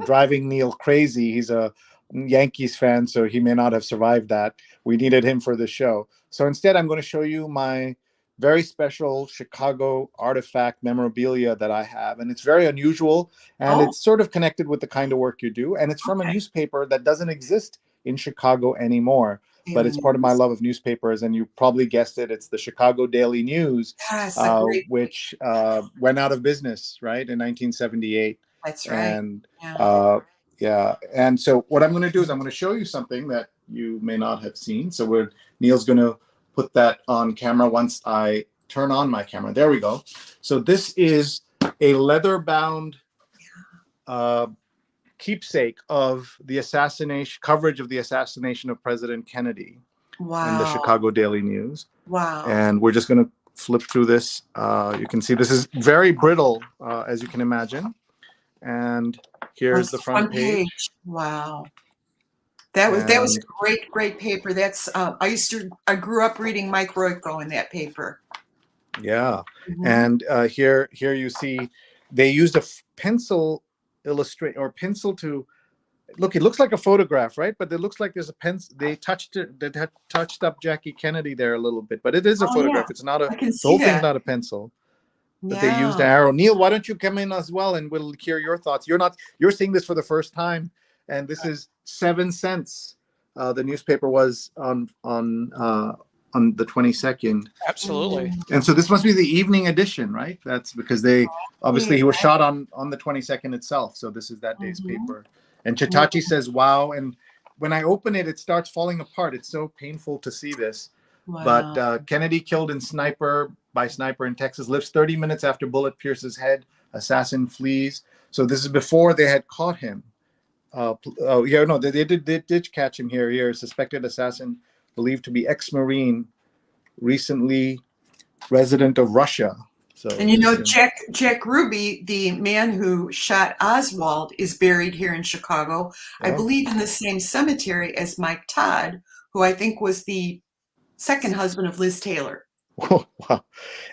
Speaker 2: driving Neil crazy. He's a Yankees fan, so he may not have survived that. We needed him for the show. So instead, I'm going to show you my very special Chicago artifact memorabilia that I have. And it's very unusual, and it's sort of connected with the kind of work you do. And it's from a newspaper that doesn't exist in Chicago anymore. But it's part of my love of newspapers, and you probably guessed it. It's the Chicago Daily News, which went out of business, right, in 1978.
Speaker 3: That's right.
Speaker 2: And and so what I'm going to do is I'm going to show you something that you may not have seen. So Neil's going to put that on camera once I turn on my camera. There we go. So this is a leather-bound keepsake of the coverage of the assassination of President Kennedy. in the
Speaker 3: Wow.
Speaker 2: Chicago Daily News.
Speaker 3: Wow.
Speaker 2: And we're just going to flip through this. You can see this is very brittle, as you can imagine. And here's the front page.
Speaker 3: Wow. That was a great paper. That's I grew up reading Mike Royko in that paper.
Speaker 2: Yeah. And here you see they used a pencil to look. It looks like a photograph, right? But it looks like there's a pencil. They touched it. They had touched up Jackie Kennedy there a little bit, but it is a photograph.
Speaker 3: Yeah.
Speaker 2: It's not a.
Speaker 3: I can
Speaker 2: The
Speaker 3: see
Speaker 2: whole
Speaker 3: that.
Speaker 2: thing's not a pencil. But they used an arrow. Neil, why don't you come in as well, and we'll hear your thoughts. You're seeing this for the first time, and this is 7 cents. The newspaper was on the 22nd.
Speaker 1: Absolutely.
Speaker 2: And so this must be the evening edition, right? That's because he was shot on the 22nd itself. So this is that day's paper. And Chitachi says, wow. And when I open it, it starts falling apart. It's so painful to see this.
Speaker 3: Wow.
Speaker 2: But Kennedy killed by sniper in Texas, lives 30 minutes after bullet pierces head. Assassin flees. So this is before they had caught him. They did catch him here. Here, suspected assassin believed to be ex-Marine, recently resident of Russia. So,
Speaker 3: and Jack Ruby, the man who shot Oswald, is buried here in Chicago. I believe in the same cemetery as Mike Todd, who I think was the second husband of Liz Taylor.
Speaker 2: Oh, wow.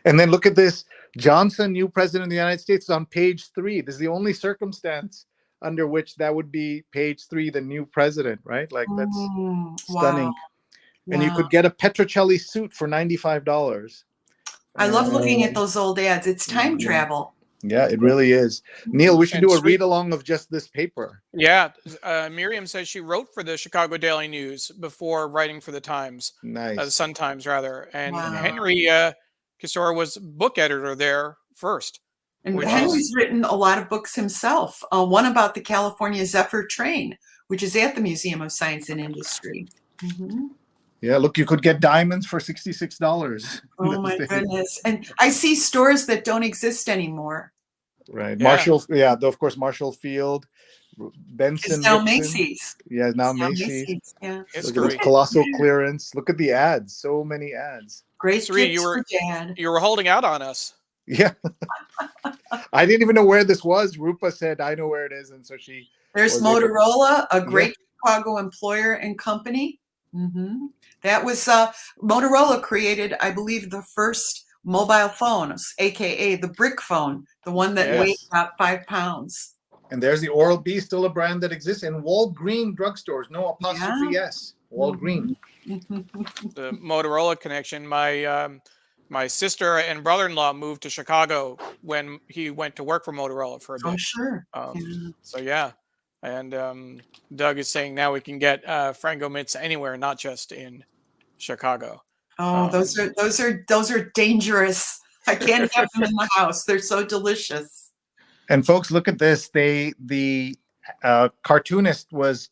Speaker 2: And then look at this. Johnson, new president of the United States, is on page 3. This is the only circumstance under which that would be page 3, the new president, right? Like, that's stunning.
Speaker 3: Wow.
Speaker 2: And you could get a Petrocelli suit for $95.
Speaker 3: I love looking at those old ads. It's time travel.
Speaker 2: Yeah, it really is. Neil, we should do a read-along of just this paper.
Speaker 1: Yeah. Miriam says she wrote for the Chicago Daily News before writing for the Times.
Speaker 2: Nice.
Speaker 1: The Sun Times, rather. And Henry Kisora was book editor there first.
Speaker 3: And Henry's written a lot of books himself. One about the California Zephyr train, which is at the Museum of Science and Industry.
Speaker 2: Yeah, look, you could get diamonds for $66.
Speaker 3: Oh my goodness. And I see stores that don't exist anymore.
Speaker 2: Right. Yeah. Of course, Marshall Field, Benson.
Speaker 3: It's now Macy's.
Speaker 2: Yeah, now Macy's.
Speaker 3: Yeah.
Speaker 2: Look at this colossal clearance. Look at the ads. So many ads.
Speaker 3: Great.
Speaker 1: Sree, you were holding out on us.
Speaker 2: Yeah. I didn't even know where this was. Rupa said, I know where it is. And so
Speaker 3: there's Motorola, a great Chicago employer and company. That was Motorola created, I believe, the first mobile phones, aka the brick phone, the one that weighed about 5 pounds.
Speaker 2: And there's the Oral-B, still a brand that exists in Walgreen drugstores. No apostrophe S. Walgreen.
Speaker 1: The Motorola connection. My sister and brother-in-law moved to Chicago when he went to work for Motorola for a bit.
Speaker 3: Oh, sure.
Speaker 1: So yeah. And Doug is saying now we can get Frango mitts anywhere, not just in Chicago.
Speaker 3: Oh, those are dangerous. I can't have them in the house. They're so delicious.
Speaker 2: And folks, look at this. The cartoonist was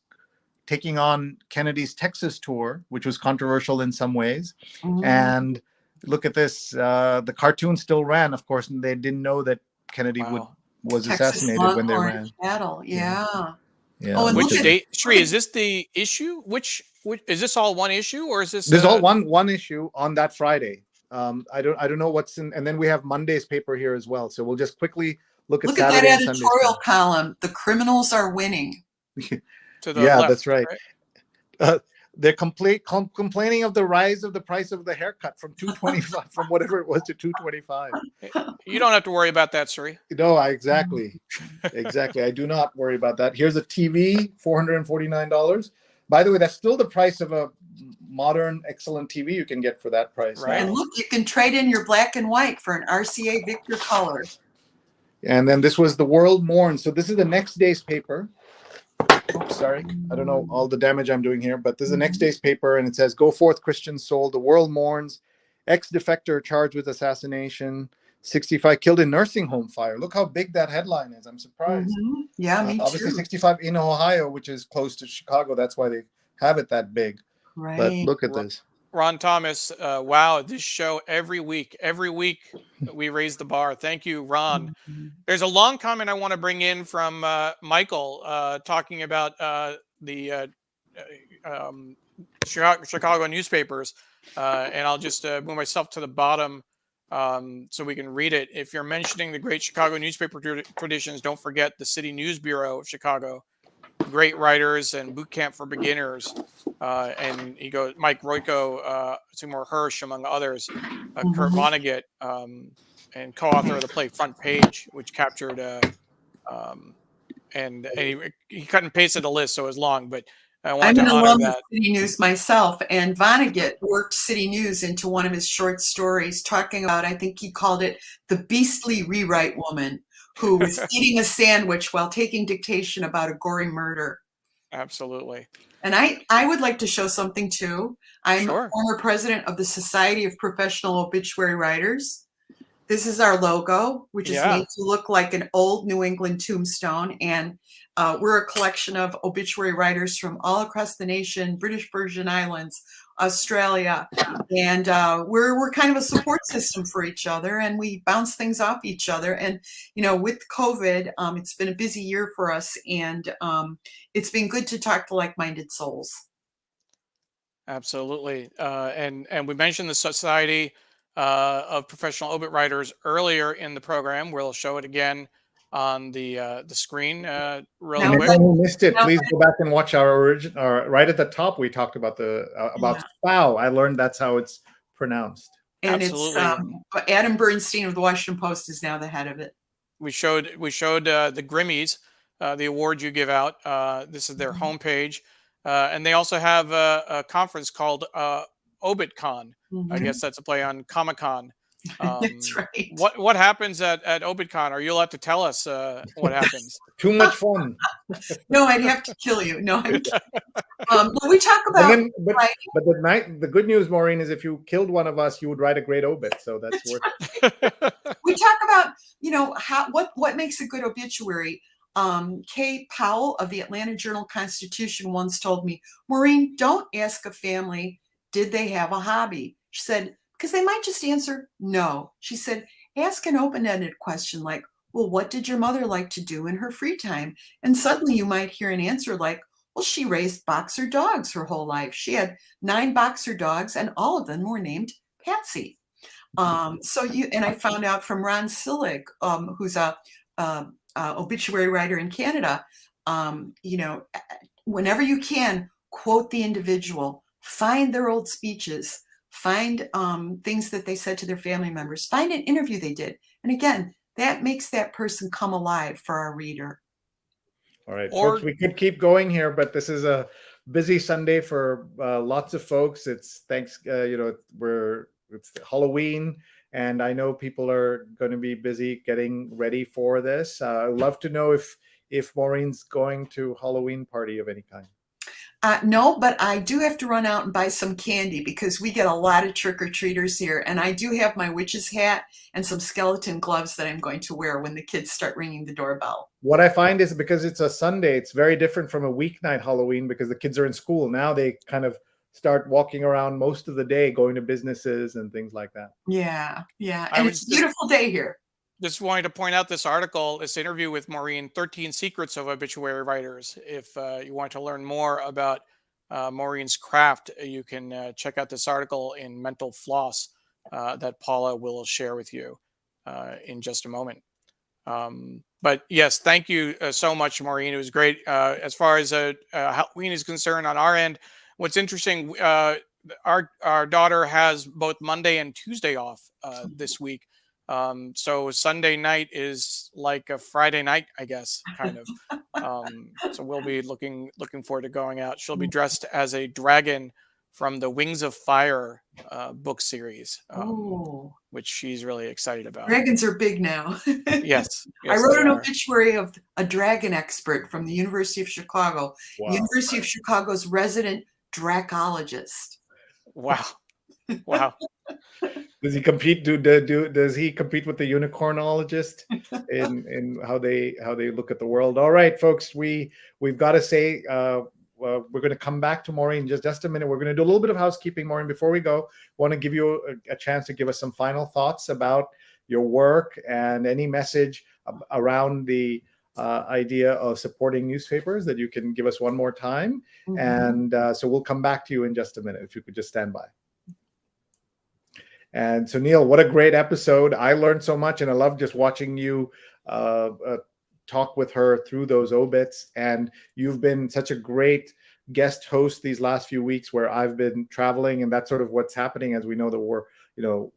Speaker 2: taking on Kennedy's Texas tour, which was controversial in some ways. And look at this. The cartoon still ran, of course, and they didn't know that Kennedy was assassinated when they ran.
Speaker 3: Cattle. Yeah.
Speaker 2: Oh,
Speaker 1: and which date? Sree, is this the issue? Which is this all one issue, or is this?
Speaker 2: There's all one issue on that Friday. I don't know what's in, and then we have Monday's paper here as well. So we'll just quickly look at Saturday
Speaker 3: that editorial column. The criminals are winning.
Speaker 1: To the left,
Speaker 2: that's right. They're complaining of the rise of the price of the haircut from $225 from whatever it was to $225.
Speaker 1: You don't have to worry about that, Sree.
Speaker 2: No, exactly. I do not worry about that. Here's a TV, $449. By the way, that's still the price of a modern, excellent TV you can get for that price.
Speaker 1: Right.
Speaker 3: And look, you can trade in your black and white for an RCA Victor color.
Speaker 2: And then this was The World Mourns. So this is the next day's paper. Oops, sorry. I don't know all the damage I'm doing here, but this is the next day's paper, and it says, "Go forth, Christian soul. The world mourns. Ex-defector charged with assassination. 65 killed in nursing home fire." Look how big that headline is. I'm surprised.
Speaker 3: Yeah, me too.
Speaker 2: Obviously, 65 in Ohio, which is close to Chicago. That's why they have it that big.
Speaker 3: Right.
Speaker 2: But look at this.
Speaker 1: Ron Thomas, wow, this show every week we raise the bar. Thank you, Ron. There's a long comment I want to bring in from Michael talking about the Chicago newspapers, and I'll just move myself to the bottom so we can read it. If you're mentioning the great Chicago newspaper traditions, don't forget the City News Bureau of Chicago, great writers and boot camp for beginners. And he goes, Mike Royko, Seymour Hirsch, among others, Kurt Vonnegut, and co-author of the play Front Page, which captured, and he cut and pasted the list, so it was long, but I wanted
Speaker 3: I'm
Speaker 1: to
Speaker 3: an
Speaker 1: honor
Speaker 3: alum
Speaker 1: that.
Speaker 3: of City News myself, and Vonnegut worked City News into one of his short stories talking about, I think he called it, the beastly rewrite woman who was eating a sandwich while taking dictation about a gory murder.
Speaker 1: Absolutely.
Speaker 3: And I would like to show something too. I'm
Speaker 1: Sure.
Speaker 3: a former president of the Society of Professional Obituary Writers. This is our logo, which is made to look like an old New England tombstone. And we're a collection of obituary writers from all across the nation, British Virgin Islands, Australia. And we're kind of a support system for each other, and we bounce things off each other. And, you know, with COVID, it's been a busy year for us, and it's been good to talk to like-minded souls.
Speaker 1: Absolutely. And we mentioned the Society of Professional Obit Writers earlier in the program. We'll show it again on the screen real
Speaker 3: Now,
Speaker 1: quick.
Speaker 2: Anyone who missed it,
Speaker 3: Now-
Speaker 2: please go back and watch our original. Right at the top, we talked about about Wow. I learned that's how it's pronounced.
Speaker 3: And
Speaker 1: Absolutely.
Speaker 3: it's Adam Bernstein of the Washington Post is now the head of it.
Speaker 1: We showed the Grimmies, the award you give out. This is their homepage, and they also have a conference called ObitCon. I guess that's a play on Comic-Con.
Speaker 3: That's right.
Speaker 1: What happens at ObitCon? Are you allowed to tell us what happens?
Speaker 2: Too much fun.
Speaker 3: No, I'd have to kill you. No, I'm kidding. But we talk about
Speaker 2: but the good news, Maureen, is if you killed one of us, you would write a great obit. So that's worth it.
Speaker 3: We talk about, you know, what makes a good obituary. Kay Powell of the Atlanta Journal-Constitution once told me, Maureen, don't ask a family, did they have a hobby? She said, because they might just answer no. She said, ask an open-ended question like, well, what did your mother like to do in her free time? And suddenly you might hear an answer like, well, she raised boxer dogs her whole life. She had 9 boxer dogs, and all of them were named Patsy. And I found out from Ron Sillig, who's a obituary writer in Canada, you know, whenever you can, quote the individual, find their old speeches, find things that they said to their family members, find an interview they did. And again, that makes that person come alive for our reader.
Speaker 2: All right, folks, we could keep going here, but this is a busy Sunday for lots of folks. It's you know, it's Halloween, and I know people are going to be busy getting ready for this. I'd love to know if Maureen's going to Halloween party of any kind.
Speaker 3: No, but I do have to run out and buy some candy because we get a lot of trick-or-treaters here. And I do have my witch's hat and some skeleton gloves that I'm going to wear when the kids start ringing the doorbell.
Speaker 2: What I find is because it's a Sunday, it's very different from a weeknight Halloween because the kids are in school. Now they kind of start walking around most of the day, going to businesses and things like that.
Speaker 3: Yeah. And it's a beautiful day here.
Speaker 1: Just wanted to point out this article, this interview with Maureen, 13 Secrets of Obituary Writers. If you want to learn more about Maureen's craft, you can check out this article in Mental Floss that Paula will share with you in just a moment. But yes, thank you so much, Maureen. It was great. As far as Halloween is concerned on our end, what's interesting, our daughter has both Monday and Tuesday off this week. So Sunday night is like a Friday night, I guess, kind of. So we'll be looking forward to going out. She'll be dressed as a dragon from the Wings of Fire book series, which she's really excited about.
Speaker 3: Dragons are big now.
Speaker 1: Yes,
Speaker 3: I wrote an obituary of a dragon expert from the University of Chicago.
Speaker 2: Wow.
Speaker 3: University of Chicago's resident dracologist.
Speaker 1: Wow. Wow.
Speaker 2: Does he compete? Does he compete with the unicornologist in how they look at the world? All right, folks, we've got to say we're going to come back to Maureen in just a minute. We're going to do a little bit of housekeeping, Maureen. Before we go, want to give you a chance to give us some final thoughts about your work and any message around the idea of supporting newspapers that you can give us one more time.
Speaker 3: Mhm.
Speaker 2: And so we'll come back to you in just a minute, if you could just stand by. And so, Neil, what a great episode. I learned so much, and I love just watching you talk with her through those obits. And you've been such a great guest host these last few weeks where I've been traveling, and that's sort of what's happening as we know that we're,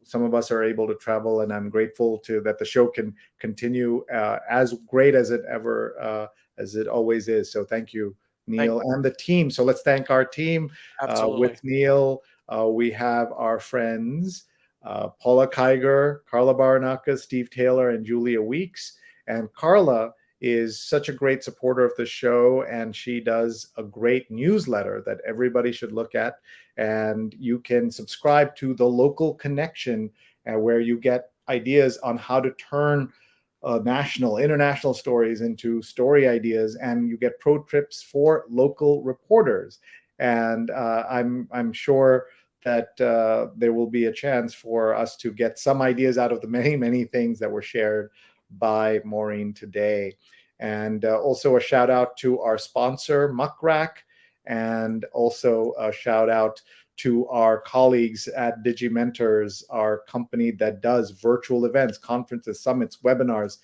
Speaker 2: some of us are able to travel, and I'm grateful that the show can continue as great as it always is. So thank you, Neil, and the team. So let's thank our team.
Speaker 1: Absolutely.
Speaker 2: With Neil, we have our friends, Paula Kiger, Carla Baranaka, Steve Taylor, and Julia Weeks. And Carla is such a great supporter of the show, and she does a great newsletter that everybody should look at. And you can subscribe to The Local Connection, where you get ideas on how to turn national, international stories into story ideas, and you get pro tips for local reporters. And I'm sure that there will be a chance for us to get some ideas out of the many, many things that were shared by Maureen today. And also a shout out to our sponsor, Muckrack, and also a shout out to our colleagues at Digimentors, our company that does virtual events, conferences, summits, webinars.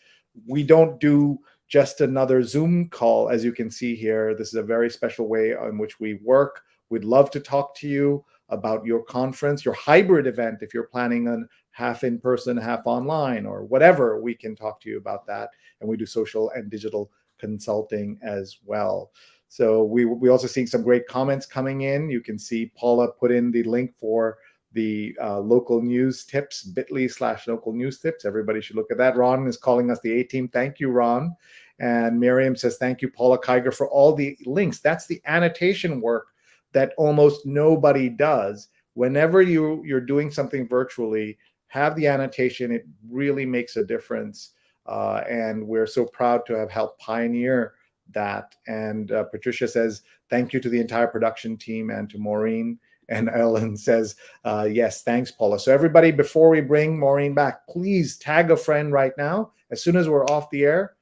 Speaker 2: We don't do just another Zoom call, as you can see here. This is a very special way in which we work. We'd love to talk to you about your conference, your hybrid event, if you're planning on half in person, half online, or whatever. We can talk to you about that. And we do social and digital consulting as well. So we also seeing some great comments coming in. You can see Paula put in the link for the local news tips, bit.ly/local news tips. Everybody should look at that. Ron is calling us the A-team. Thank you, Ron. And Miriam says, thank you, Paula Kiger, for all the links. That's the annotation work that almost nobody does. Whenever you're doing something virtually, have the annotation. It really makes a difference. And we're so proud to have helped pioneer that. And Patricia says, thank you to the entire production team and to Maureen. And Ellen says, yes, thanks, Paula. So everybody, before we bring Maureen back, please tag a friend right now. As soon as we're off the air,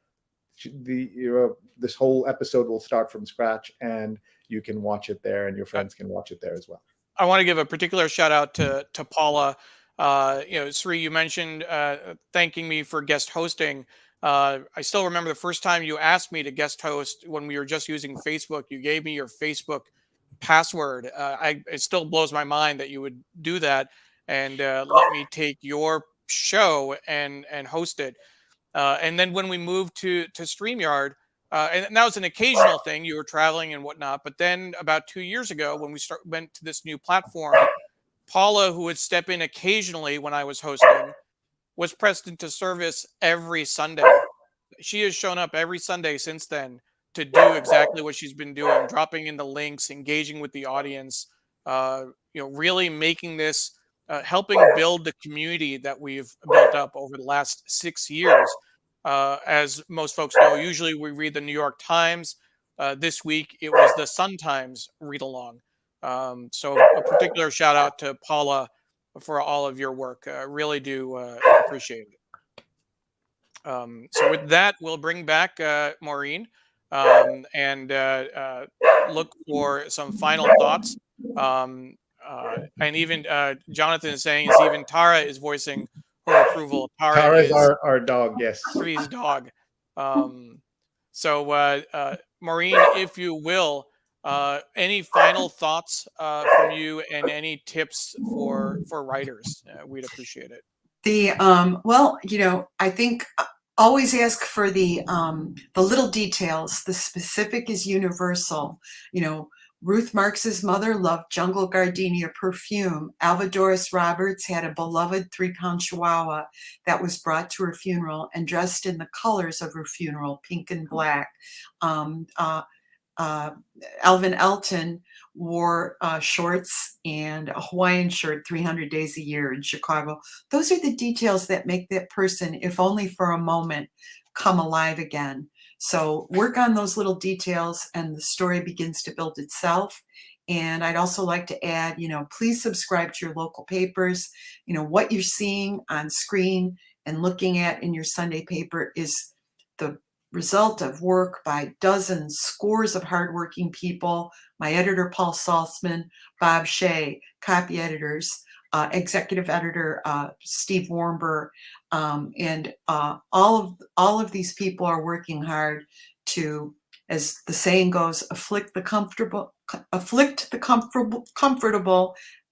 Speaker 2: this whole episode will start from scratch, and you can watch it there, and your friends can watch it there as well.
Speaker 1: I want to give a particular shout out to Paula. Sree, you mentioned thanking me for guest hosting. I still remember the first time you asked me to guest host when we were just using Facebook. You gave me your Facebook password. It still blows my mind that you would do that and let me take your show and host it. And then when we moved to StreamYard, and that was an occasional thing, you were traveling and whatnot. But then about 2 years ago, when we went to this new platform, Paula, who would step in occasionally when I was hosting, was pressed into service every Sunday. She has shown up every Sunday since then to do exactly what she's been doing, dropping in the links, engaging with the audience, really making this, helping build the community that we've built up over the last 6 years. As most folks know, usually we read the New York Times. This week it was the Sun-Times read-along. So a particular shout out to Paula for all of your work. Really do appreciate it. So with that, we'll bring back Maureen and look for some final thoughts. And even Jonathan is saying even Tara is voicing her approval. Tara
Speaker 2: Tara is
Speaker 1: is
Speaker 2: our dog, yes.
Speaker 1: Sree's dog. So Maureen, if you will, any final thoughts from you and any tips for writers? We'd appreciate it.
Speaker 3: I think always ask for the little details. The specific is universal. Ruth Marks's mother loved jungle gardenia perfume. Alva Doris Roberts had a beloved 3-pound chihuahua that was brought to her funeral and dressed in the colors of her funeral, pink and black. Alvinelton wore shorts and a Hawaiian shirt 300 days a year in Chicago. Those are the details that make that person, if only for a moment, come alive again. So work on those little details and the story begins to build itself. And I'd also like to add, please subscribe to your local papers. What you're seeing on screen and looking at in your Sunday paper is the result of work by dozens, scores of hardworking people, my editor, Paul Saltzman, Bob Shea, copy editors, executive editor, Steve Warmber, and all of these people are working hard to, as the saying goes, afflict the comfortable,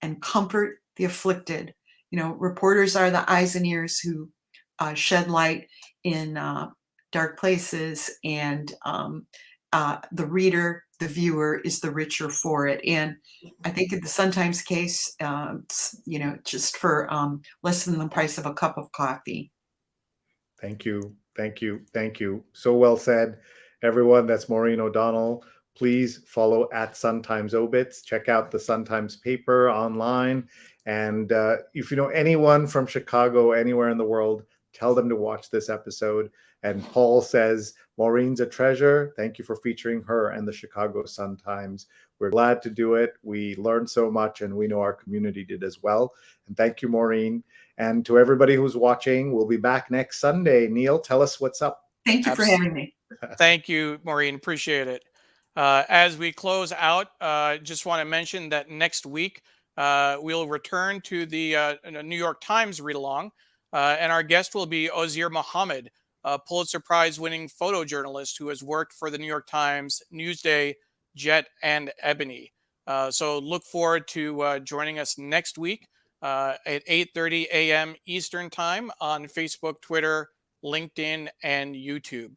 Speaker 3: and comfort the afflicted. You know, reporters are the eyes and ears who shed light in dark places, and the reader, the viewer, is the richer for it. And I think in the Sun-Times case, you know, just for less than the price of a cup of coffee.
Speaker 2: Thank you. Thank you. Thank you. So well said, everyone. That's Maureen O'Donnell. Please follow at Sun-Times Obits. Check out the Sun-Times paper online. And if you know anyone from Chicago, anywhere in the world, tell them to watch this episode. And Paul says, Maureen's a treasure. Thank you for featuring her and the Chicago Sun-Times. We're glad to do it. We learned so much, and we know our community did as well. And thank you, Maureen. And to everybody who's watching, we'll be back next Sunday. Neil, tell us what's up.
Speaker 3: Thank you for having me.
Speaker 1: Thank you, Maureen. Appreciate it. As we close out, just want to mention that next week we'll return to the New York Times read-along, and our guest will be Ozir Muhammad, a Pulitzer Prize-winning photojournalist who has worked for the New York Times, Newsday, Jet, and Ebony. So look forward to joining us next week at 8:30 a.m. Eastern Time on Facebook, Twitter, LinkedIn, and YouTube.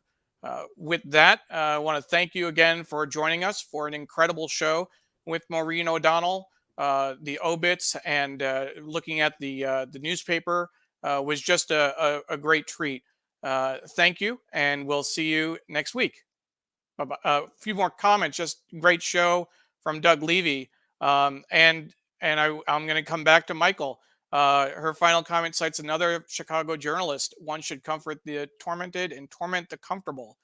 Speaker 1: With that, I want to thank you again for joining us for an incredible show with Maureen O'Donnell. The Obits and looking at the newspaper was just a great treat. Thank you, and we'll see you next week. Bye-bye. A few more comments. Just great show from Doug Levy, and I'm going to come back to Michael. Her final comment cites another Chicago journalist: "One should comfort the tormented and torment the comfortable."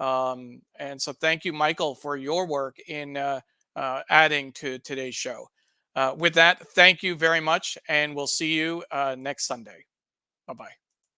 Speaker 1: And so, thank you, Michael, for your work in adding to today's show. With that, thank you very much, and we'll see you next Sunday. Bye-bye.